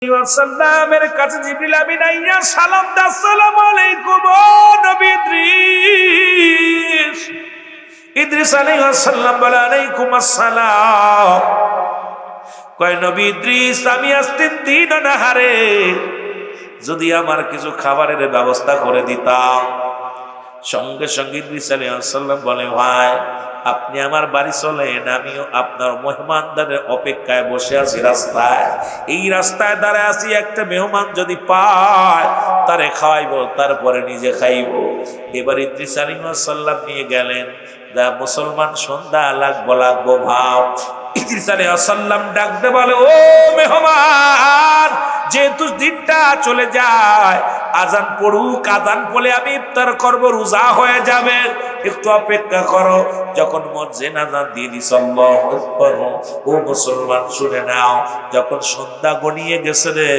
ওয়াসাল্লামের কাছে জিবরিল আমিন আইয়া সালাম দা, আসসালামু আলাইকুম ও নবী ইদ্রিস। ইদ্রিস আলাইহিস সালাম বলে আলাইকুম আসসালাম। কয় নবী ইদ্রিস, আমি আজ 3 দিন অনাহারে, যদি আমার কিছু খাবারের ব্যবস্থা করে দিতাম। সঙ্গে সঙ্গে ইদ্রিস আলাইহিস সালাম বলে, ভাই আপনি আমার বাড়ি চলেন, আমিও আপনার মেহমানদারের অপেক্ষায় বসে আছি রাস্তায়। এই রাস্তায় দাঁড়ায় আছি, একটা মেহমান যদি পায় তারে খাওয়াইবো, তারপরে নিজে খাইব। এবার ইদ্রিস আলাইহিস সালাম নিয়ে গেলেন, যা মুসলমান সন্ধ্যা লাগবো ভাব। ইদ্রিস আলাইহিস সালাম ডাকতে বলে, ও মেহমান, যেহেতু দিনটা চলে যায়, আজান পড়ুক, আজান পড়লে আমি ইফতার করব, রোজা হয়ে যাবে, একটু অপেক্ষা করো। যখন মুয়াজ্জিন আজান দিয়ে দিছে, আল্লাহু আকবার, ও মুসলমান শুনে নাও, যখন সন্ধ্যা গনিয়ে গেছে রে,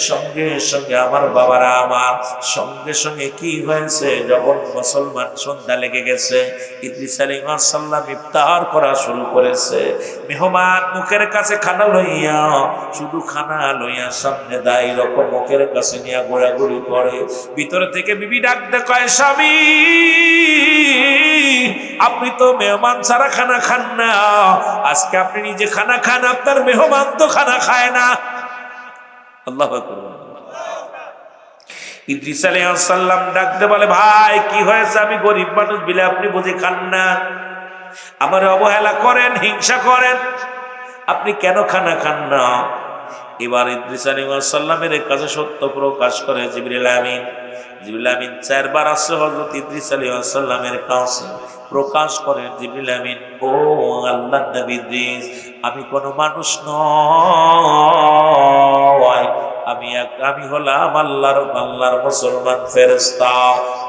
সঙ্গে সঙ্গে আমার বাবারা আমার, সঙ্গে সঙ্গে কি হয়েছে, যখন মুসলমান সন্ধ্যা লেগে গেছে, ইদ্রিস আলাইহিস সালাম ইফতার করা শুরু করেছে। মেহমান মুখের কাছে খানা লইয়া, শুধু খানা লইয়া সামনে দাই রকম মুখের কাছে নিয়ে ঘোরাঘুরি করে। ভিতর থেকে বিবি ডাকতে কয়, স্বামী আপনি তো মেহমান ছাড়া খানা খান না, আজকে আপনি নিজে খানা খান, আপনার মেহমান তো খানা খায় না। আল্লাহু আকবার। ইদ্রিস আলাইহিস সালাম ডাকতে বলে, ভাই কি হয়েছে, আমি গরিব মানুষ বিলে আপনি বুঝে খান না, আমার অবহেলা করেন, হিংসা করেন, আপনি কেন খানা খান না? এবার ইদ্রিস আলাইহিস সালামের কাছে সত্য প্রকাশ করে জিবরিল আমিন। জিবরিল আমিন 4 বার আসছে হযরত ইদ্রিস আলাইহিস সালামের কাছে, প্রকাশ করে জিবরিল আমিন, ও আল্লাহর নবী ইদ্রিস, আমি কোনো মানুষ নই, আমি হলাম আল্লাহর মুসলমান ফেরেশতা,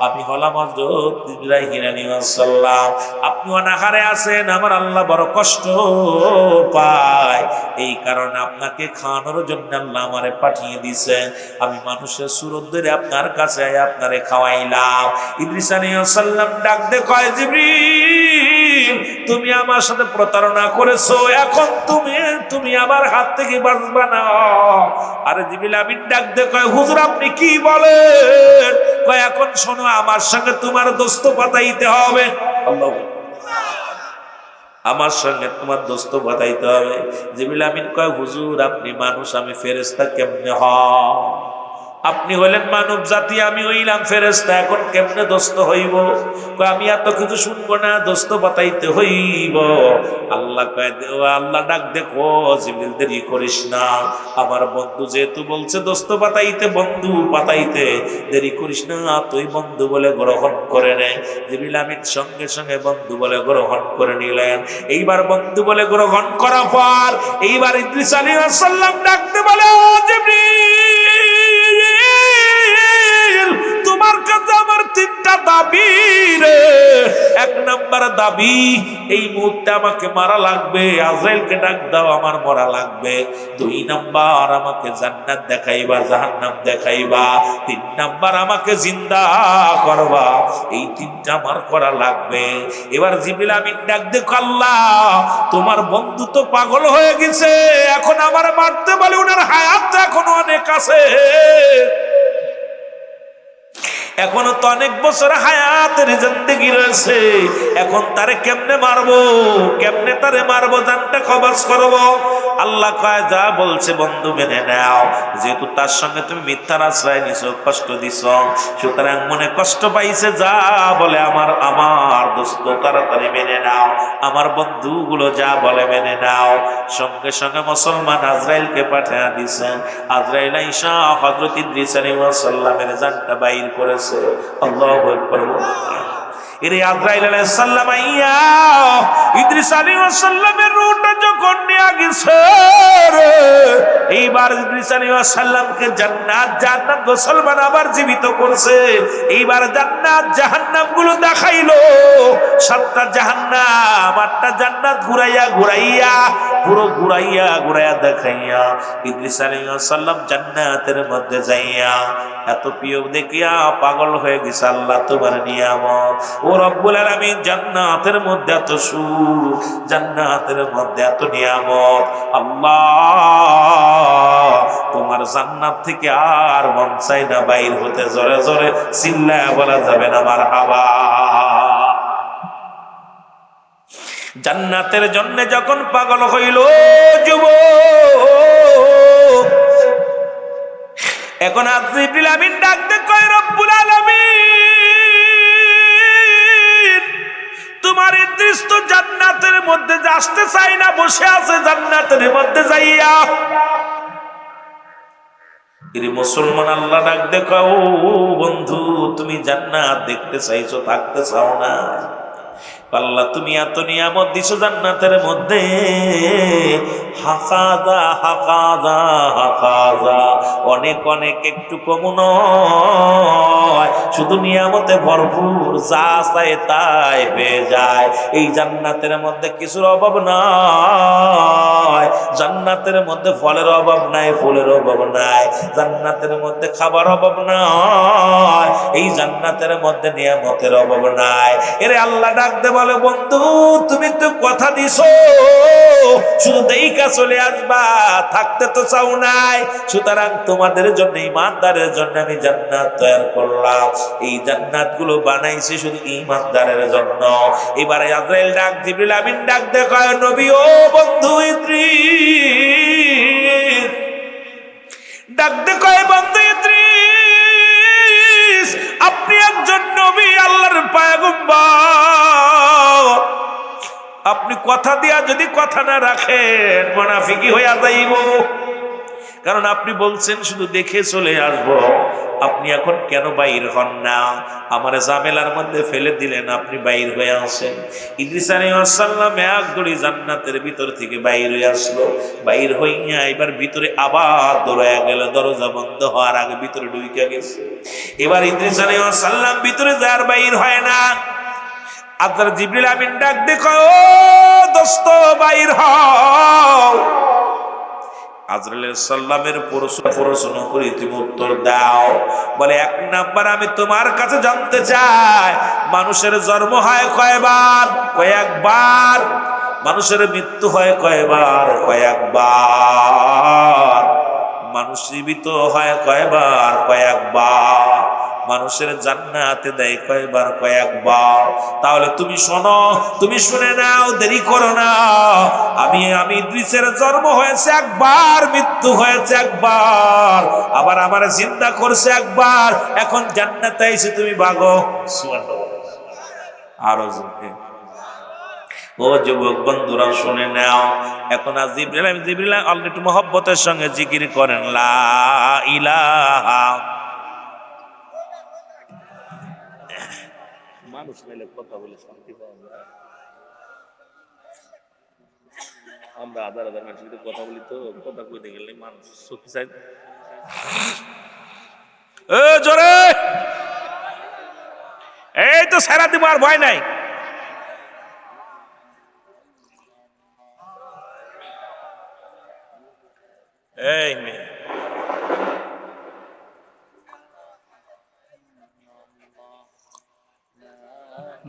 আমি হলাম হযরত ইব্রাহিম আলাইহিস সালাম। আপনি অনাহারে আছেন, আমার আল্লাহ বড় কষ্ট পায়, এই কারণে আপনাকে খাওয়ানোর জন্য আল্লাহ আমারে পাঠিয়ে দিয়েছেন। আমি মানুষের সুরত ধরে আপনার কাছে আপনারে খাওয়াইলাম। ইদ্রিস আলাইহিস সালাম ডাক দে কয়, জিবরিল তুমি আমার সাথে প্রতারণা করেছো, এখন তুমি আমার হাত থেকে বাঁচবা না। আরে জিবরিল আমিন ডাক দে কয়, হুজুর আপনি কি বলেন? কয়, এখন শোনো, আমার সঙ্গে তোমার দোস্ত পাতাইতে হবে। আল্লাহু আমার সঙ্গে তোমার দোস্ত বাঁধাইতে হবে। জিবরিল আমিন কয়, হুজুর আপনি মানুষ, আমি ফেরেশতা, কেমনে হয়? আপনি হইলেন মানব জাতি, আমি হইলাম ফেরেশতা, এখন কেমনে দোস্ত হইব? কয়, আমি এত কিছু শুনবো না, দোস্ত বাতাইতে হইব। আল্লাহ কয়, আল্লাহ ডাক দেখো, জিবরিল দেরি করিস না, আমার বন্ধু যেহেতু বলছে দোস্ত বাতাইতে, বন্ধু বাতাইতে, দেরি করিস না, তুই বন্ধু বলে গ্রহণ করে নে। জিবরিল আমিন সঙ্গে সঙ্গে বন্ধু বলে গ্রহণ করে নিলেন। এইবার বন্ধু বলে গ্রহণ করার পর এইবার ইদ্রিস আলাইহিস সালাম ডাকতে বলে, ও জিবরিল, তোমার কাছে আমার 3টা দাবি রে। 1 নাম্বার দাবি, এই মুহূর্তে আমাকে মারা লাগবে, আজরাইলকে ডাক দাও, আমার মরা লাগবে। 2 নাম্বার, আমাকে জান্নাত দেখাইবা, জাহান্নাম দেখাইবা। 3 নাম্বার, আমাকে জিন্দা করবা। এই 3টা আমার করা লাগবে। এবার জিবরিল আমিন ডাক দেখো, আল্লাহ তোমার বন্ধু তো পাগল হয়ে গেছে, এখন আমার মারতে বলে, ওনার হায়াত এখনো অনেক আছে, এখনো তো অনেক বছর হায়াতের জিন্দেগি রয়েছে, এখন তারে কেমনে মারবো, কেমনে তারে মারবো, জানটা কবজ করবো। আল্লাহ কয়, যা বলছে বন্ধু মেনে নাও, যেহেতু তার সঙ্গে তুমি মিথ্যার আশ্রয় নিছো, কষ্ট দিছ, সুতরাং মনে কষ্ট পাইছে, যা বলে আমার দোস্ত তাড়াতাড়ি মেনে নাও, আমার বন্ধুগুলো যা বলে মেনে নাও। সঙ্গে সঙ্গে মুসলমান আজরাইলকে পাঠিয়ে দিছেন। আজরাইল আইসা হযরত ইদ্রিস আলাইহিস সালামের জানটা বাইর করেছে। আল্লাহু আকবার। এরে আজরাইল আলাইহিস সালাম আইয়া ইদ্রিস আলাইহিস সালামের রূহটা যখন নিয়ে গেছে, এইবার ইদ্রিস আলাইহিস সালামকে জান্নাত মুসলমান আবার জীবিত করছে। এইবার জান্নাত জাহান্নাম গুলো দেখাইলো, 7টা জাহান্নাম 8টা জান্নাত ঘুরাইয়া দেখাইয়া ইদ্রিস আলাইহিস সালাম জান্নাতের মধ্যে যাইয়া এত প্রিয় দেখিয়া পাগল হয়ে গেছে। আল্লাহ তোমার নিয়ামত, ও রব্বুল আলামিন, জান্নাতের মধ্যে এত সুখ, জান্নাতের মধ্যে এত নিয়ামত, আল্লাহ তোমার জান্নাত থেকে আর মন চাই না বাইর হতে। জোরে জোরে চিল্লায়া বলা যাবে না মারহাবা। জান্নাতের জন্য যখন পাগল হইল যুবক, এখন জিবরিল আমিন ডাকতে কয় রব্বুল আলামিন, তোমার ইদ্রিস তো জান্নাতের মধ্যে আসতে চাই না, বসে আছে জান্নাতের মধ্যে যাইয়া। মুসলমান আল্লাহ ডাক দেখো, ও বন্ধু তুমি জান্নাত দেখতে চাইছো, থাকতে চাও না? আল্লাহ তুমি এত নিয়ামত দিছো জান্নাতের মধ্যে, হাকাজা হাকাজা হাকাজা, অনেক অনেক একটু কম নয়, শুধু নিয়ামতে ভরপুর, যা চায় তাই পেয়ে যায়। এই জান্নাতের মধ্যে কিছুর অভাব নাই, জান্নাতের মধ্যে ফলের অভাব নাই, ফুলের অভাব নাই, জান্নাতের মধ্যে খাবার অভাব নাই, এই জান্নাতের মধ্যে নিয়ামতের অভাব নাই। এরে আল্লাহ ডাক দে বলে, বন্ধু তুমি তো কথা দিছো, শুধু দেইকা চলে আসবা, থাকতে তো চাও নাই। সুতরাং তোমাদের জন্য, ঈমানদারের জন্য আমি জান্নাত তৈরি করলাম। এই জান্নাত গুলো বানাইছি শুধু ঈমানদারের জন্য। এবারে আজরাইল ডাক, জিবরিল আমিন ডাক দেখায়, নবী ও বন্ধু ইদ্রিস, ডাক দেখায় বন্ধু ইদ্রিস, আপনি একজন নবী, আল্লাহর পয়গম্বর, আপনি কথা দিয়া যদি কথা না রাখেন মুনাফিকি হইয়া যাইব। কারণ আপনি বলছেন শুধু দেখে চলে আসব, আপনি এখন কেন বাইর হন না? আমার জামেলার মধ্যে ফেলে দিলেন, আপনি বাইর হয়ে আসেন। ইদ্রিস আলাইহিস সালাম এক দড়ি জান্নাতের ভিতর থেকে বাইর হয়ে আসলো। বাইর হইয়া এবার ভিতরে আবার দৌড়ায়া গেল, দরজা বন্ধ হওয়ার আগে ভিতরে ঢুকে গেছে। এবার ইদ্রিস আলাইহিস সালাম ভিতরে যার বাইর হয় না। আপনার জিবরিল আমিন ডাক দেখো, ও দোস্ত বাইর হও। আজরাইল সাল্লামের প্রশ্ন করি, তুমি উত্তর দাও। বলে, এক নাম্বার আমি তোমার কাছে জানতে চাই, মানুষের জন্ম হয় কয়বার? কয়েকবার। মানুষের মৃত্যু হয় কয়বার? কয়েকবার। মানুষ জীবিত হয় কয়বার? কয়েকবার। মানুষের জান্নাতে দেয় কয়বার? কয়েকবার। তাহলে তুমি শোনো, তুমি শুনে নাও, দেরি করো না। আমি ইদ্রিসের জন্ম হয়েছে একবার, মৃত্যু হয়েছে একবার, আবার আমার জিন্দা করছে একবার। এখন জান্নাতে এসে তুমি ভাগো। আরো জোরে, ও যুবক বন্ধুরা শুনে নাও। এখন আজ জিবরিল অলরেডি মহব্বতের সঙ্গে জিকির করেন, লা ইলাহা। মানুষ মিলে কথা বলে শান্তি পাওয়া যায়। আমরা হাজার হাজার মানুষের সাথে কথা বলি, তো কথা কইতে গেলে মানুষ চোখে চাই। জোরে, এই তো সারা দিব, আর ভয় নাই। এই মেয়ে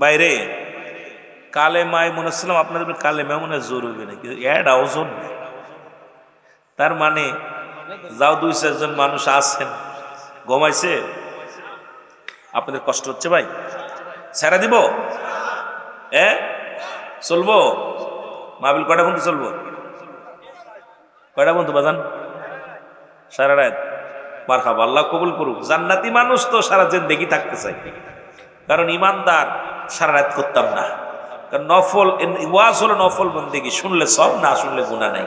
বাইরে কালে মাই মনে ছিলাম আপনাদের কালে মা মনে জোর হইবে না, কিন্তু এটাও জোর নেই। তার মানে যাও 2-4 জন মানুষ আছেন, ঘুমাইছে, আপনাদের কষ্ট হচ্ছে ভাই, ছেড়ে দিব? চলবো? মাহফিল কয়টা পর্যন্ত চলবো? কয়টা পর্যন্ত বাজান? সারা রাত। মারহাবা, আল্লাহ কবুল করুক। জান্নাতি মানুষ তো সারা জিন্দেগি থাকতে চাই, কারণ ইমানদার সারা রাত করতাম না। কারণ নফল ওয়াজ হলো নফল বন্দেগী, শুনলে সব, না শুনলে গুনাহ নাই।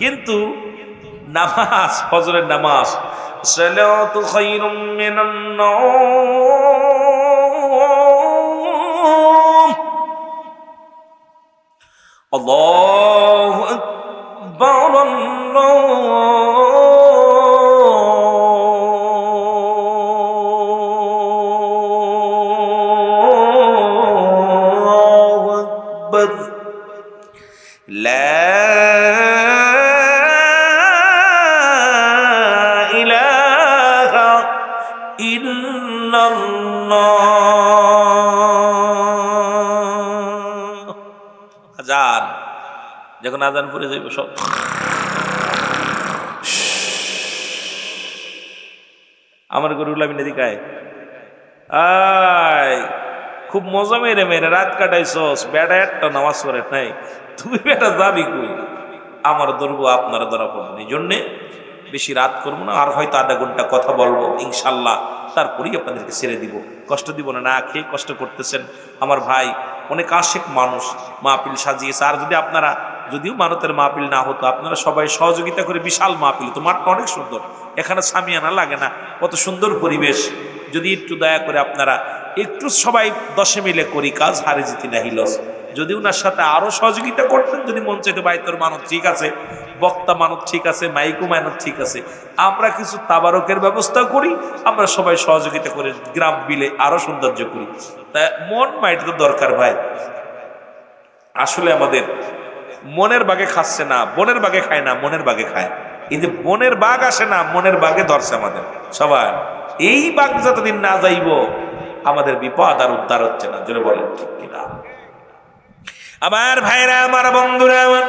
কিন্তু নামাজ, ফজরের নামাজ, সালাতু খায়রুম মিনান নাওম, আল্লাহু আকবার, আল্লাহু আকবার, লা ইলাহা ইল্লাল্লাহ। আজান, যখন আজান পড়ে যাইব সব আমার গরু লামিনে দিকায় আয় খুব মজা মেরে মেরে রাত কাটাইছস, বেটা একটা নামাজ পড়ে নাই, তুমি বেটা যাবি কই? আমার ধরবো আপনার ধরা পড়বেন, এই জন্যে বেশি রাত করবো না, আর হয়তো আধা ঘন্টা কথা বলবো ইনশাল্লাহ, তারপরেই আপনাদেরকে ছেড়ে দিব। কষ্ট দিব না, না খেয়ে কষ্ট করতেছেন আমার ভাই, অনেক আশেক মানুষ মাহফিল সাজিয়েছে। আর যদি আপনারা, যদিও মানতের মাহফিল না হতো, আপনারা সবাই সহযোগিতা করে বিশাল মাহফিল হতো, মাঠটা অনেক সুন্দর, এখানে সামিয়ানা লাগে না, কত সুন্দর পরিবেশ। যদি একটু দয়া করে আপনারা একটু সবাই 10 মিলে করি কাজ, হারে জিতি না হিলস, যদি ওনার সাথে আরো সহযোগিতা করতেন, যদি মন চাইতে ভাই তোর মানত ঠিক আছে, বক্তা মানত ঠিক আছে, মাইকু মানত ঠিক আছে, আমরা কিছু তাবারকের ব্যবস্থা করি, আমরা সবাই সহযোগিতা করে গ্রাম বিলে আরো সৌন্দর্য করি। তাই মন মাইট তো দরকার ভাই। আসলে আমাদের মনের বাগে খাচ্ছে না, বনের বাগে খায় না, মনের বাগে খায়। এই যে বনের বাঘ আসে না, মনের বাগে ধরছে আমাদের সবাই। এই বাঘ যতদিন না যাইব আমাদের বিপদ আর উদ্ধার হচ্ছে না, জোরে বলেন ঠিক কিনা? আমার ভাইরা, আমার বন্ধুরা, আমার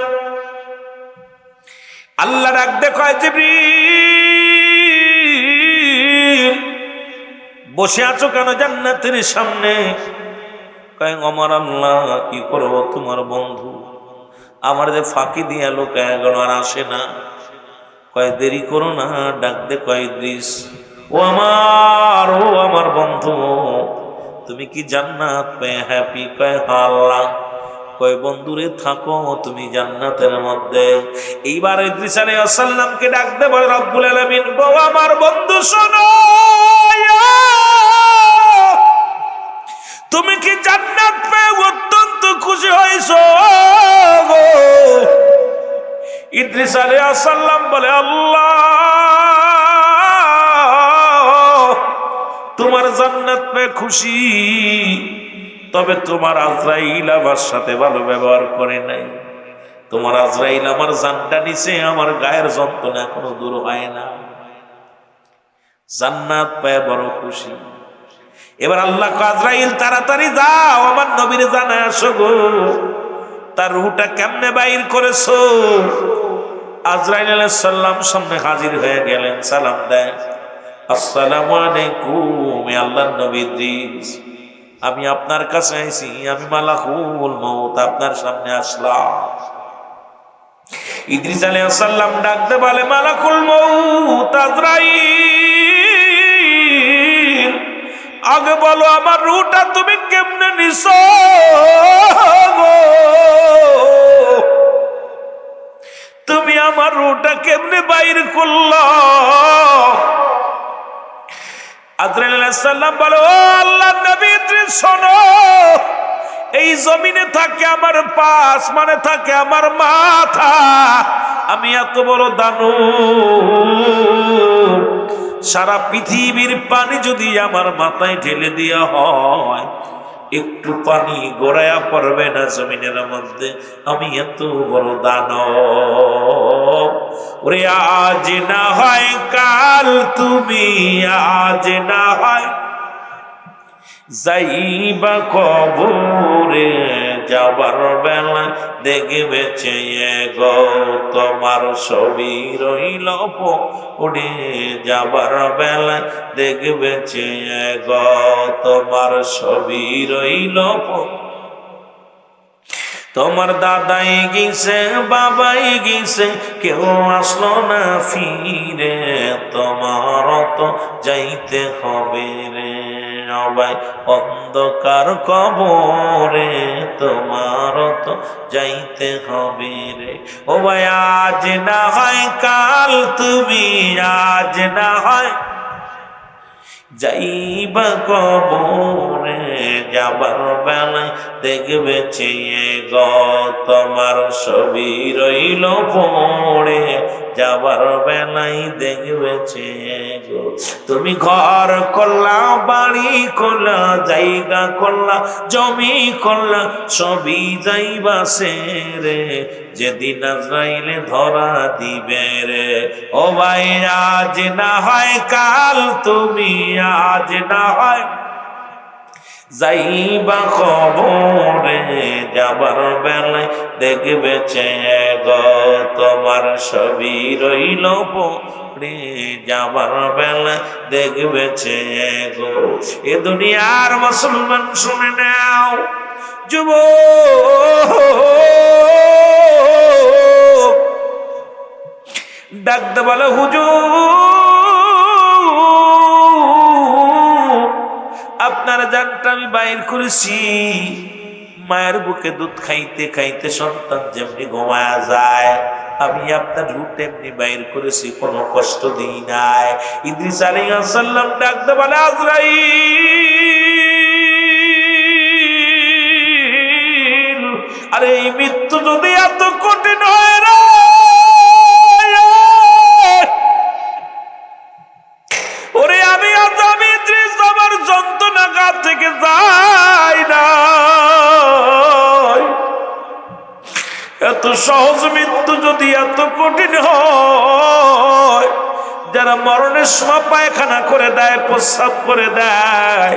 আল্লাহ ডাক দেখায় জিবরিল বসে আছো কেন জান্নাতের সামনে? কয় আমার আল্লাহ কি করবো, তোমার বন্ধু আমার যে ফাঁকি দিয়া লোক এগোনো আর আসে না। কয় দেরি করো না, ডাক দে কয় ইদ্রিস, ও আমার বন্ধু, তুমি কি জান্নাত পেয়ে হ্যাপি? কয় আল্লাহ। কয় বন্ধুরে থাকো তুমি জান্নাতের মধ্যে। এইবার ইদ্রিস আলাইহিস সালামকে ডাক দে বলে, রব্বুল আলামিন গো আমার বন্ধু শোনো, তুমি কি জান্নাত পেয়ে অত্যন্ত খুশি হয়েছো? ইদ্রিস আলাইহিস সালাম বলে, আল্লাহ তোমার জান্নাত পেয়ে খুশি, তবে তোমার আজরাইল আমার সাথে ভালো ব্যবহার করে নাই। তোমার আজরাইল আমার জানটা নিছে, আমার গায়ের যন্ত্রণা এখনো দূর হয় না। জান্নাত পেয়ে বড় খুশি। এবার আল্লাহ আজরাইল তাড়াতাড়ি যাও, আমার নবীরে জানায় আসো গো, তার রূহটা কেমনে বাইর করেছো? আজরাইল আলাইহিস সালাম সামনে হাজির হয়ে গেলেন, সালাম দেয়, আসসালামু আলাইকুম আল্লাহর নবী ইদ্রিস, আমি আপনার কাছে আইছি, আমি মালাকুল মউত আপনার সামনে আসলাম। ইদ্রিস আলাইহিস সালাম ডাকতে বলে, মালাকুল মউত আজরাইল, আগে বলো আমার রূহটা তুমি কেমনে নিছো? তুমি আমার রূহটা কেমনে বাইর করলা? আজরাইল আলাইহিস সালাম বলে, ও আল্লাহর নবী ইদ্রিস শোনো, এই জমিনে থাকে আমার পা, আসমানে থাকে আমার মাথা, আমি এত বড় দানব, সারা পৃথিবীর পানি যদি আমার মাথায় ঢেলে দেওয়া হয়, একটু পানি গড়াইয়া পড়বে না জমিনের মধ্যে, আমি এত বড় দানব। ওরে আজ না হয় কাল তুমি, আজ না হয় যাইবা কবরে, যাবার বেলা দেখবে চেয়ে গো তোমার ছবি রইল পড়ে, যাবার বেলা দেখবে চেয়ে গো তোমার ছবি রইল পড়ে। তোমার দাদাই গেছে, বাবাই গেছে, কেউ আসলো না ফিরে, তোমার তো যাইতে হবে রে ভাই অন্ধকার কবরে, তোমার তো যাইতে হবে রে। ও ভাই আজ না হয় কাল তুমি, আজ না হয় যাইবা কবরে, যাবার বেলায় দেখবে চেয়ে গো তোমার ছবি রইল পড়ে, যাবার বেলায় দেখবে চেয়ে গো। তুমি ঘর করলা, বাড়ি করলা, জায়গা করলা, জমি করলা, সবই যাইবা সেরে, যেদিন আজরাইলে ধরা দিবে রে। ও ভাই আজ না হয় কাল তুমি, আজ না হয় যাইবা কবরে যাবার বেলায় দেখবে চেয়ে গো তোমার ছবি রইল পড়ে যাবার বেলায় দেখবে চেয়ে গো। এ দুনিয়ার মুসলমান শুনে নাও যুবক, ডাকতে বলে হুজুর আপনার জানটা আমি বাইর করেছি। মায়ের বুকে দুধ খাইতে খাইতে সন্তান যেমনি ঘুমায়া যায় আমি আপনার রূপ এমনি বাইর করেছি, কোনো কষ্ট দিই নাই। ইদ্রিস আলাইহিস সালাম ডাকতে বলে আজরাইল, আরে এই মৃত্যু যদি এত কঠিন হয় রে, ওরে আমি আজ আমি ইদ্রিস আমার যন্ত্রণা গা থেকে যাই না, এত সহজ মৃত্যু যদি এত কঠিন হয়, যারা মরণের সময় পায়খানা করে দেয় প্রস্রাব করে দেয়,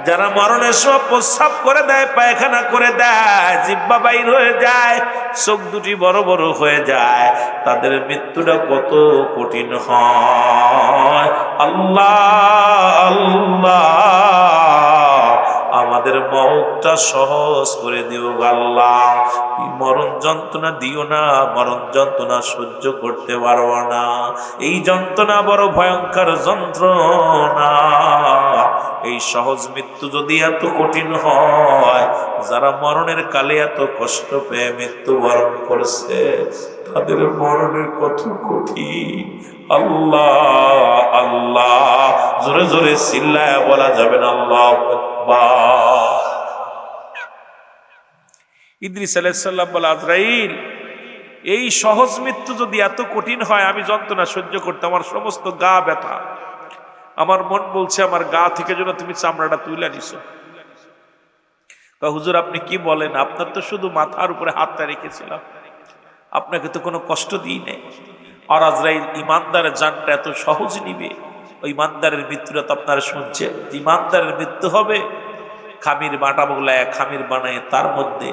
যারা মরণের সময় প্রস্রাব করে দেয় পায়খানা করে দেয়, জিহ্বা বাইর হয়ে যায়, চোখ দুটি বড় বড় হয়ে যায়, তাদের মৃত্যুটা কত কঠিন হয়। আল্লাহ আল্লাহ আমাদের মওতটা সহজ করে দিও আল্লাহ। মরণ যন্ত্রণা দিও না, মরণ যন্ত্রণা সহ্য করতে পারবো না, এই যন্ত্রণা বড় ভয়ঙ্কর যন্ত্রণা। এই সহজ মৃত্যু যদি এত কঠিন হয়, যারা মরণের কালে এত কষ্ট পেয়ে মৃত্যুবরণ করছে তাদের মরণের কত কঠিন। আল্লাহ আল্লাহ জোরে জোরে চিল্লায় বলা যাবে না আল্লাহু আকবার। ইদ্রিস আলাইহিস সালাম বলে আজরাইল এই সহজ মৃত্যু যদি এত কঠিন হয় আমি যন্ত্রণা সহ্য করতে, আমার সমস্ত গা ব্যথা, আমার মন বলছে আমার গা থেকে যেন তুমি চামড়াটা তুলে নিছো। হুজুর আপনি কি বলেন, আপনার তো শুধু মাথার উপরে হাতটা রেখেছিলাম, আপনাকে তো কোনো কষ্ট দিই নাই। আর আজরাইল ইমানদারের জানটা এত সহজ নিবে, ওই ইমানদারের মৃত্যুটা তো আপনারা শুনছেন, ইমানদারের মৃত্যু হবে খামির বাটা বগলায় খামির বানায় তার মধ্যে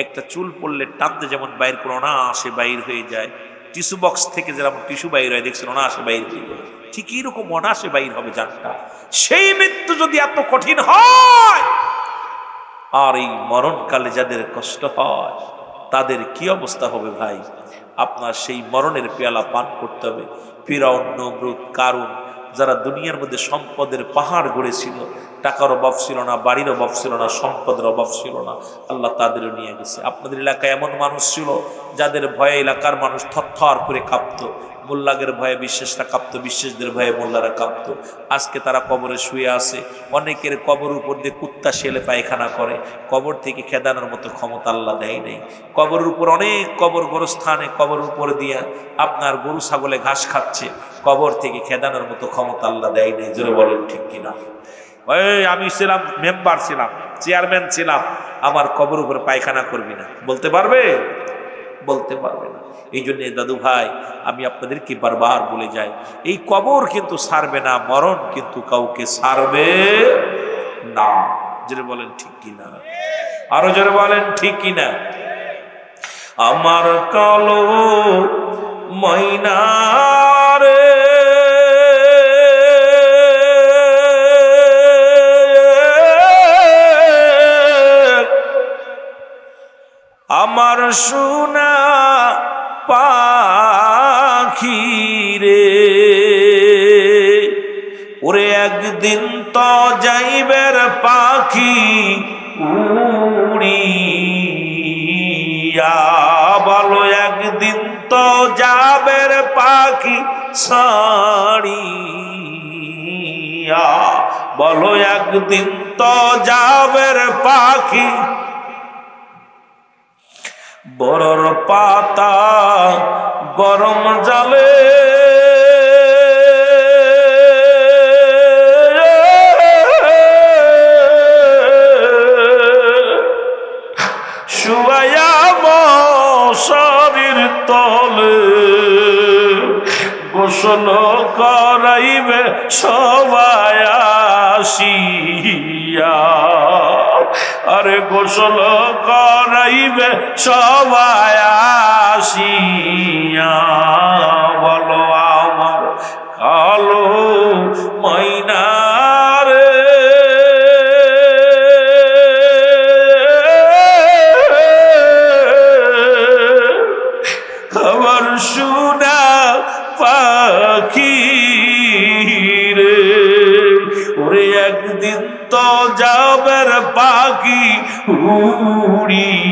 একটা চুল পড়লে টানতে যেমন বাইর করে অনায়াসে বাইর হয়ে যায়, টিস্যু বক্স থেকে যেরকম টিস্যু বাইর হয় দেখছেন অনায়াসে বাইর হয়ে যায়, ঠিক এইরকম অনায়াসে বাইর হবে জানটা। সেই মৃত্যু যদি এত কঠিন হয়, আর এই মরণকালে যাদের কষ্ট হয় তাদের কি অবস্থা হবে ভাই। আপনার সেই মরণের পেয়ালা পান করতে হবে। ফিরাউন, নমরুদ, কারুন, যারা দুনিয়ার মধ্যে সম্পদের পাহাড় গড়েছিল, টাকার অভাব ছিল না, বাড়ির অভাব ছিল না, সম্পদের অভাব ছিল না, আল্লাহ তাদেরও নিয়ে গেছে। আপনাদের এলাকায় এমন মানুষ ছিল যাদের ভয়ে এলাকার মানুষ থরথর করে কাঁপতো, মোল্লাদের ভয়ে বিশ্বাসরা কাঁপতো, বিশ্বাসদের ভয়ে মোল্লারা কাঁপতো। আজকে তারা কবরে শুয়ে আছে, অনেকের কবর উপর দিয়ে কুত্তা শেলে পায়খানা করে, কবর থেকে খেদানোর মতো ক্ষমতা আল্লাহ দেয় নেই। কবরের উপর অনেক কবর গোরস্থানে কবর উপর দিয়ে আপনার গরু ছাগলে ঘাস খাচ্ছে, কবর থেকে খেদানোর মতো ক্ষমতা আল্লাহ দেয় নেই। জোরে বলেন ঠিক কিনা? আমি ছিলাম মেম্বার, ছিলাম চেয়ারম্যান, ছিলাম, আমার কবর উপরে পায়খানা করবি না, বলতে পারবে? বলতে পারবে না। এই জন্য দাদু ভাই আমি আপনাদেরকে বারবার বলে যাই, এই কবর কিন্তু ছাড়বে না, মরণ কিন্তু কাউকে ছাড়বে না। জোরে বলেন ঠিক কিনা? আরো জোরে বলেন ঠিক কিনা? আমার কালো ময়না রে আমার সোনা পাখি রে, ওরে একদিন তো যাইবের পাখি উড়িয়া, বলো একদিন তো যাবের পাখি ছাড়িয়া, বলো একদিন তো যাবের পাখি। বড়র পাতা গরম জালে শুয়ায়া মশারির তলে গোসল কর করাইবে সবাই আসিয়া, আরে গোসল করাইবে সবাই আসিয়া, বলো আমার কালো ময়না রে, আমার সোনা পাখি রে, ওরে একদিন তো যাবে রে পাখি উড়িয়া,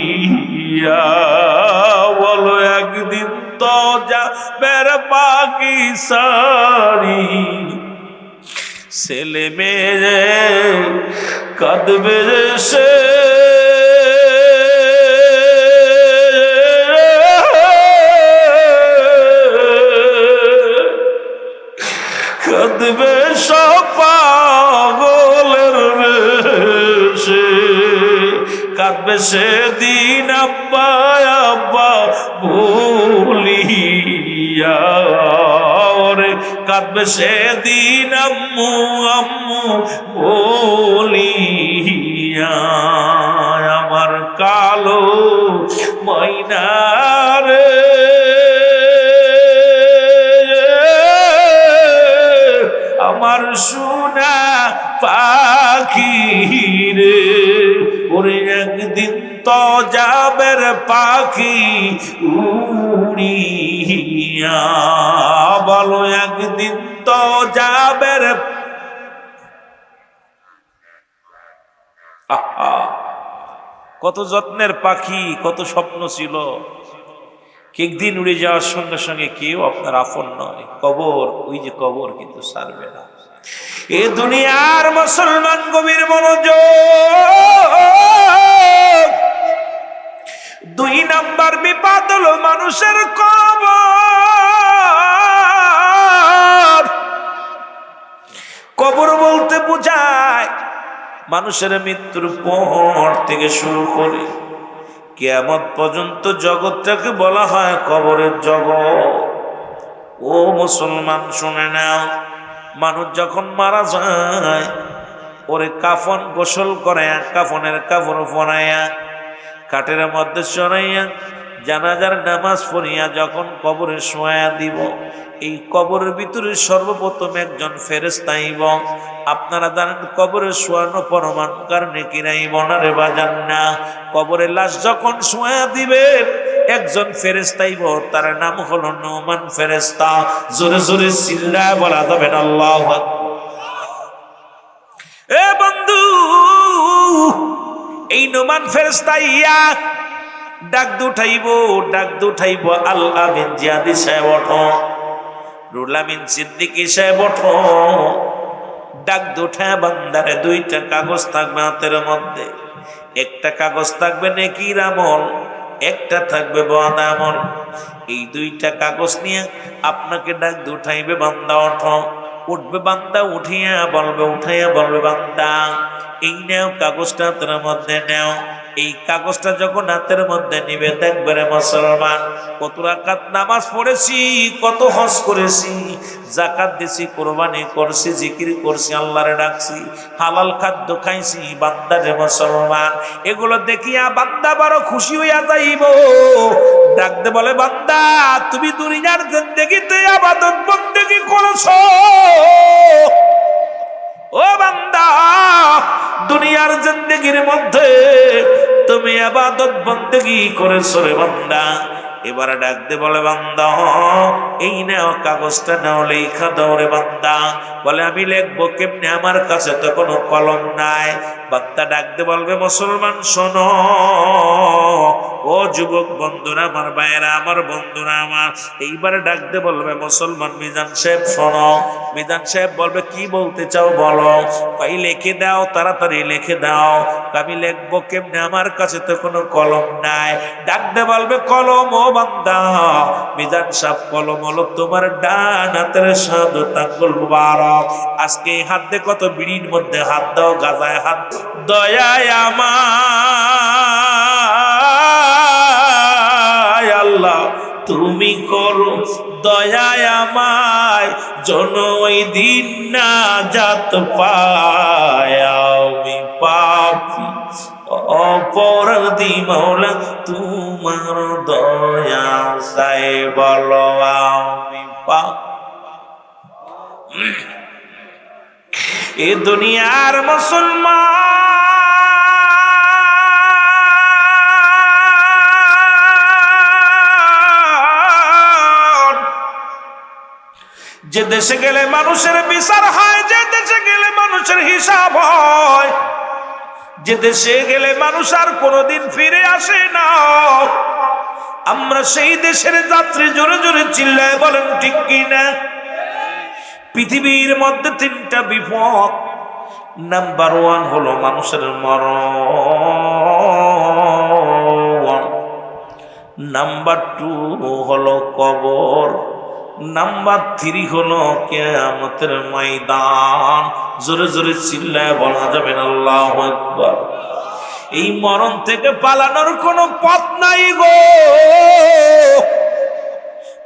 বলো একদিন তো যাবে রে পাখি সারি, ছেলে মেয়ে কাঁদবে সে, কাঁদবে সব পাগলের বেশে, কাঁদবে সেদিন আব্বা আব্বা বলিয়া, ওরে কাঁদবে সেদিন আম্মু আম্মু বলিয়া, আমার কালো ময়না রে, আমার সোনা পাখি রে, ওরে একদিন তো যাবে রে পাখি উড়িয়া, বলো একদিন তো যাবে রে। আহা, কত যত্নের পাখি, কত স্বপ্ন ছিল, একদিন উড়ে যাওয়ার সঙ্গে সঙ্গে কেউ আপনার আপন নয়, কবর, ওই যে কবর কিন্তু ছাড়বে না। এ দুনিয়ার মুসলমান গভীর মনোযোগ, 2 নাম্বার বিপদ হলো মানুষের কবর। কবর বলতে বোঝায় মানুষের মৃত্যুর পর থেকে শুরু করে কিয়ামত পর্যন্ত জগৎটাকে বলা হয় কবরের জগৎ। ও মুসলমান শুনে নাও, মানুষ যখন মারা যায় ওরে কাফন গোসল করে, কাফনের কাপড় পরাইয়া কাঠের মধ্যে চড়াইয়া জানাজার নামাজ পড়িয়া যখন কবরে শোয়া দিব, এই কবরের ভিতরে সর্বপ্রথম একজন ফেরেশতা আইব। আপনারা জানেন কবরে শোয়ানো পরমাণুকার নেকি নাইব না রে বাজান না। কবরের লাশ যখন শোয়া দিবেন একজন ফেরেশতা আইব, তার নাম হলো নোমান ফেরেশতা। জোরে জোরে চিল্লায় বলা যাবে না আল্লাহু আকবার। এ বন্ধু, এই নোমান ফেরেশতা ইয়া ডাক দুঠাইব আল আমিন জিয়াদি সাহেব ওঠো, রুহুল আমিন সিদ্দিকী সাহেব ওঠো। ডাক দুঠায় বান্দারে 2টা কাগজ থাকবে হাতের মধ্যে, একটা কাগজ থাকবে নেকির আমল, একটা থাকবে বদ আমল। এই 2টা কাগজ নিয়ে আপনাকে ডাক দুঠাইবে, বান্দা ওঠো। উঠবে বান্দা, উঠাইয়া বলবে বান্দা এই নেও কাগজটা হাতের মধ্যে নেও। এই কাগজটা যখন হাতের মধ্যে নিবে দেখবে রে মুসলমান, কত রাকাত নামাজ পড়েছি, কত হজ করেছি, যাকাত দিছি, কোরবানি করছি, জিকির করছি, আল্লাহরে ডাকছি, হালাল খাদ্য খাইছি। বান্দা রে মুসলমান, এগুলো দেখিয়া বান্দা বড় খুশি হইয়া যাইব। ডাকতে বলে বান্দা তুমি দুনিয়ার জিন্দেগিতে ইবাদত বন্দেগি করেছো, ও বান্দা দুনিয়ার জিন্দেগির মধ্যে তুমি ইবাদত বন্দেগি করেছো রে বান্দা। এবারে ডাকতে বলে বান্দা এই নাও কাগজটা নাও, লেখা দাও রে বান্দা। বলে আমি লিখবো কেমনে, আমার কাছে তো কোনো কলম নাই। বান্দা ডাকতে বলবে মুসলমান শোনো, ও যুবক বন্ধুরা আমার, ভাইয়েরা আমার, বন্ধুরা আমার। এইবারে ডাকতে বলবে মুসলমান মিজান সাহেব শোনো। মিজান সাহেব বলবে কি বলতে চাও বলো। ভাই লিখে দাও, তাড়াতাড়ি লিখে দাও। আমি লিখবো কেমনে, আমার কাছে তো কোনো কলম নাই। ডাকতে বলবে কলম। ও বান্দা মিজান সাহেব কলম হলো তোমার ডান হাতের শাহাদাত আঙ্গুল মুবারক। আজকে এই হাত দিয়ে কত বিড়ির মধ্যে হাত দাও, গাজায় হাত, দয়ায় আমার আল্লাহ তুমি করো দয়ায় আমায়, যেন ওই দিন নাজাত পায়। আমি পাপী অপরাধী মাওলা, তোমার দয়া চাই, বলো আমি এ দুনিয়ার মুসলমান, যে দেশে গেলে মানুষের বিচার হয়, যে দেশে গেলে মানুষের হিসাব হয়, যে দেশে গেলে মানুষ আর কোনোদিন ফিরে আসে না, আমরা সেই দেশের যাত্রী। জোরে জোরে চিল্লায় বলেন ঠিক কিনা? পৃথিবীর মধ্যে তিনটা বিপদ। নাম্বার 1 হলো মানুষের মরণ, নাম্বার 2 হলো কবর, নাম্বার 3 হলো কিয়ামতের ময়দান। জোরে জোরে চিল্লায় বলা যাবে না আল্লাহু আকবার। এই মরণ থেকে পালানোর কোনো পথ নাই গো।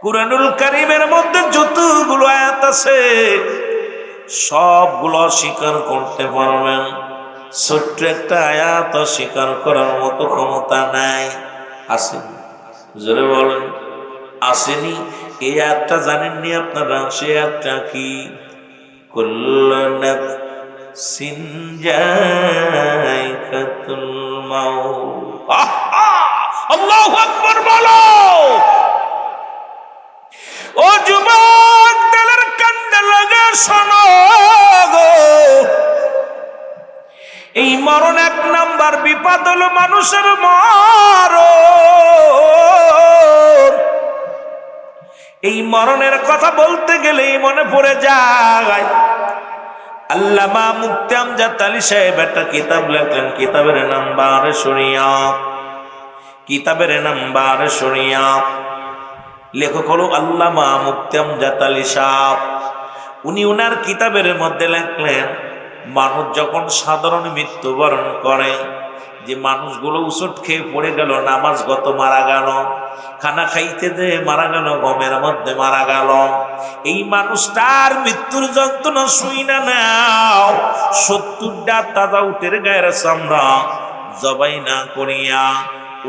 কুরআনুল কারীমের মধ্যে যতগুলো আয়াত আছে সবগুলো স্বীকার করতে পারবেন, ছোট্ট একটা আয়াত স্বীকার করার মতো ক্ষমতা নাই। আসেনি? জোরে বলেন আসেনি? এই আয়াতটা জানেননি আপনারা? সে আয়াতটা কি? কুল্লু নাফসিন যায়কাতুল মাউত। আল্লাহু আকবার বলো। ও যুবক, দিলের কান্দে লাগা শোনো গো, এই মরণ 1 নাম্বার বিপদ হলো মানুষের মরণ। এই মরণের কথা বলতে গেলেই মনে পড়ে যায় আল্লামা মুফতি আমজাদ আলী সাহেব একটা কিতাব লেখলেন, কিতাবের নাম বারে শরিয়াত। কিতাবের নাম বারে শরিয়াত। লেখক হলো আল্লামা মুফতি আমজাদ আলী সাহেব। উনি ওনার কিতাবের মধ্যে লেখলেন, মানুষ যখন সাধারণ মৃত্যুবরণ করে, যে মানুষগুলো উচট খেয়ে পড়ে গেল, নামাজগত মারা গেল, খানা খাইতে যে মারা গেল, গমের মধ্যে মারা গেল, এই মানুষটার মৃত্যুর যন্ত্রণা শুই না নাও 70টা তাজা উটের গায়ের চামড়া জবাই না করিয়া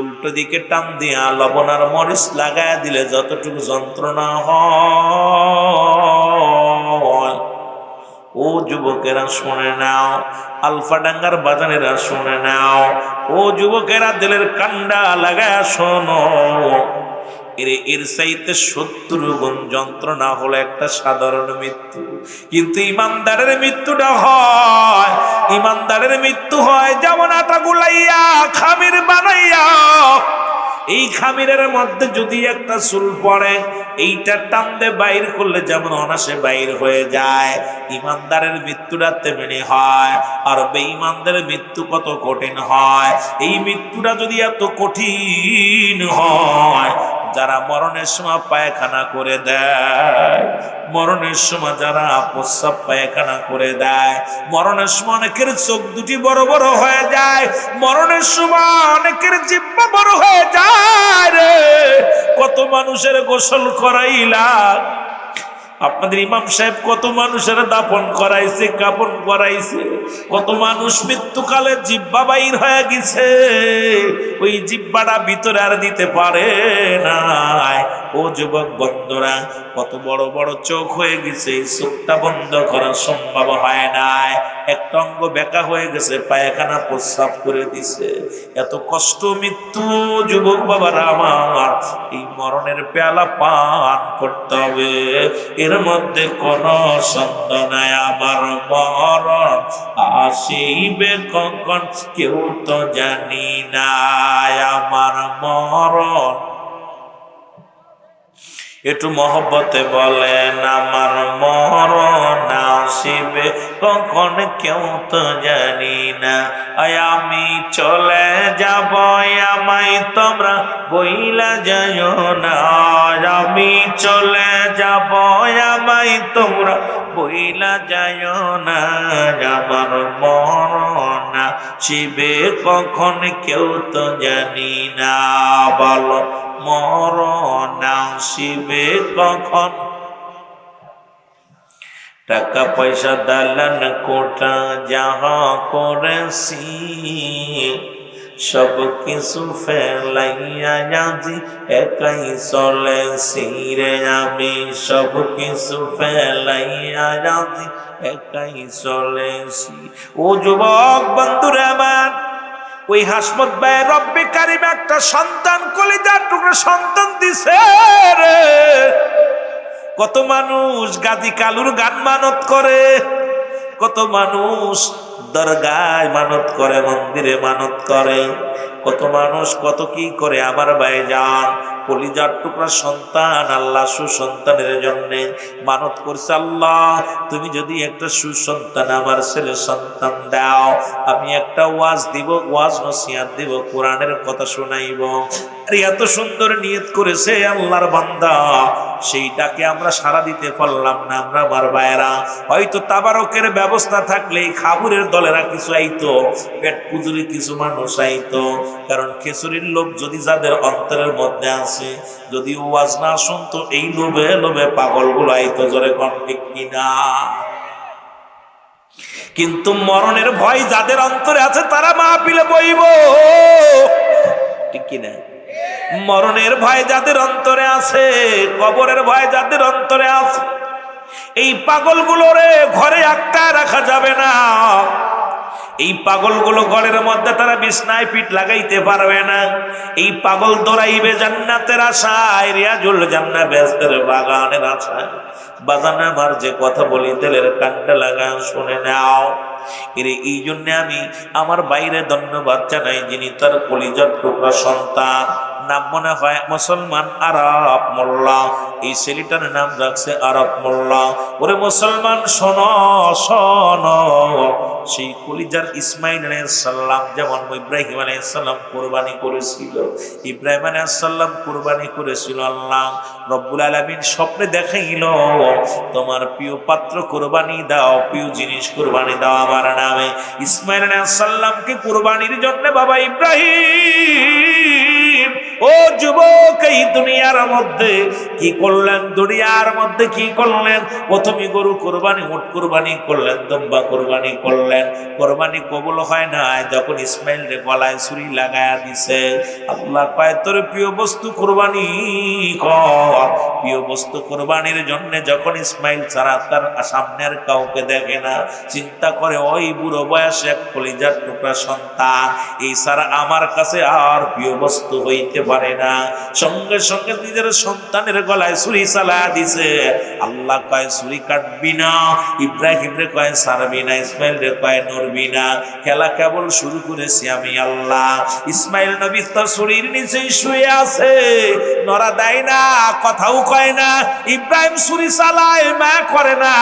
উল্টো দিকে টান দিয়া লবণ আর মরিচ লাগায়া দিলে যতটুকু যন্ত্রণা হয়, ও যুবকেরা শুনে নাও, আলফাডাঙ্গার বাজানেরা শুনে নাও, ও যুবকেরা দিলের কান্ডা লাগায়া শোনো, এর চাইতে 70 গুণ যন্ত্রণা হলো একটা সাধারণ মৃত্যু। কিন্তু ইমানদারের মৃত্যুটা হয়, ইমানদারের মৃত্যু হয় যেমন আটা গুলাইয়া খামির বানাইয়া, এই খামিরের মধ্যে যদি একটা চুল পড়ে, এইটা টানতে বাইর করলে যেমন অনাসে বাইর হয়ে যায়, ইমানদারের মৃত্যুটা তেমনি হয়। আর বেঈমানদের মৃত্যু কত কঠিন হয়। এই মৃত্যুটা যদি এত কঠিন হয়, যারা মরণের সময় পায়খানা করে দেয়, মরণের সময় যারা প্রস্রাব পায়খানা করে দেয়, মরণের সময় অনেকের চোখ দুটি বড় বড় হয়ে যায়, মরণের সময় অনেকের জিহ্বা বড় হয়ে যায় রে। কত মানুষের গোসল করাইলা, আপনাদের ইমাম সাহেব কত মানুষের দাফন করাইছে, কাফন করাইছে, কত মানুষ মৃত্যুকালে জিহ্বা বাইর হয়ে গেছে, ওই জিহ্বাটা ভিতরে আর দিতে পারে না। ও যুবক বন্ধুরা, কত বড় বড় চোখ হয়ে গেছে, এই চোখটা বন্ধ করা সম্ভব হয় নাই, একটা অঙ্গ বেঁকা হয়ে গেছে, পায়খানা প্রস্রাব করে দিছে, এত কষ্ট মৃত্যু। যুবক বাবারা আমার, এই মরণের পেয়ালা পান করতে হবে, এর মধ্যে কোন সন্দেহ নাই। আমার মরণ আসিবে কখন কেউ তো জানি না, আমার মরণ, একটু মহব্বতে বলেন, আমার মরণ আসিবে কখন কেউ তো জানি না। আমি চলে যাব, আমায় তোমরা বইলা যাইও না, আমি চলে যাব, আমায় তোমরা বইলা যাইও না, আমার মরণ আসিবে কখন কেউ তো জানি না। বলো মরণ আসিবে কখন। টাকা পয়সা দালান কোটা যাহা করেছি, সব কিছু ফেলাইয়া আজি একাই চলেছি রে আমি। সব কিছু ফেলাইয়া আজি একাই চলেছি। ও যুবক বন্ধুরা আমার, ওই হাসমত ভাই রব্বে কারিম একটা সন্তান, কলিজার টুকরা সন্তান দিছে রে। কত মানুষ গাজী কালুর গান মানত করে, কত মানুষ দরগায় মানত করে, মন্দিরে মানত করে, কত মানুষ কত কি করে। আমার ভাইজান কলিজার টুকরা সন্তান আল্লাহ সুসন্তানের জন্য মানত করছে, আল্লাহ তুমি যদি একটা সুসন্তান আমার ছেলে সন্তান দাও, আমি একটা ওয়াজ দিব, ওয়াজ নসিহত দিব, কোরআনের কথা শোনাইব। আর এত সুন্দর নিয়ত করেছে আল্লাহর বান্দা, সেইটাকে আমরা সারা দিতে পারলাম না। আমরা আমার ভাইয়েরা হয়তো তাবারকের ব্যবস্থা থাকলে খাবুরের দলেরা কিছু আইতো, পেট পুজুরি কিছু মানুষ আইতো, কারণ খেসুরির লোভ যদি যাদের অন্তরের মধ্যে আছে, যদি ওয়াজ না শুনতো, এই লোভে লোভে পাগলগুলো আইতো। জোরে কোন ঠিক কিনা? কিন্তু মরণের ভয় যাদের অন্তরে আছে তারা মাহফিলে বইব, ঠিক কিনা? মরণের ভয় যাদের অন্তরে আছে, কবরের ভয় যাদের অন্তরে আছে, এই পাগলগুলোরে ঘরে আটকায় রাখা যাবে না। এই পাগলগুলো ঘরের মধ্যে তারা বিছনায় পিঠ লাগাইতে পারবে না। এই পাগল দৌড়াইবে জান্নাতের আশায়, রিয়াজুল জান্নাত বেহেশতের বাগানের আশায়। বাজান আমার যে কথা বলি দিলের কানটা লাগা শুনে নাও। এরে এই জন্য আমি আমার বাইরে ধন্যবাদ জানাই, যিনি তার কলিজার টুকরা সন্তান, নাম মনে হয় মুসলমান আরব মোল্লা, এই ছেলেটার নাম রাখছে আরব মোল্লা। ওরে মুসলমান শোনো শোনো, সেই কলিজার ইসমাইল আলাইহিস সালাম যেমন ইব্রাহিম আলাইহিস সালাম কুরবানি করেছিল, ইব্রাহিম আলাইহিস সালাম কুরবানি করেছিল, আল্লাহ রব্বুল আলামিন স্বপ্নে দেখাইল, তোমার প্রিয় পাত্র কুরবানি দাও, প্রিয় জিনিস কুরবানি দাও আমার নামে। ইসমাইল আলাইহিস সালামকে কুরবানির জন্য বাবা ইব্রাহিম ও যুবক এই দুনিয়ার মধ্যে কি করলেন, দুনিয়ার মধ্যে কি করলেন? প্রথমে গরু কুরবানি, উট কুরবানি করলেন, দুম্বা কুরবানি করলেন। কুরবানি কবুল হয় না, যখন ইসমাইল রে গলায় ছুরি লাগায়া দিছে, আল্লাহ কয় তোর প্রিয় বস্তু কুরবানি কর। প্রিয় বস্তু কুরবানির জন্য যখন ইসমাইল ছাড়া তার সামনের কাউকে দেখে না, চিন্তা করে ওই বুড়ো বয়সে এক কলিজার টুকরা সন্তান, এই ছাড়া আমার কাছে আর প্রিয় বস্তু হইতে পারে না। সঙ্গে সঙ্গে নিজের সন্তানের গলায় ছুরি চালা দিছে। আল্লাহ কয় ছুরি কাটবি না, ইব্রাহিম রে কয় ছাড়বি না, ইসমাইল রে কয় নড়বি না, খেলা কেবল শুরু করেছি আমি আল্লাহ। ইসমাইল নবী তো ছুরির নিচেই শুয়ে আছে, নড়া দেয় না, কথাও কয় না। ইব্রাহিম ছুরি চালায়, মা করে না,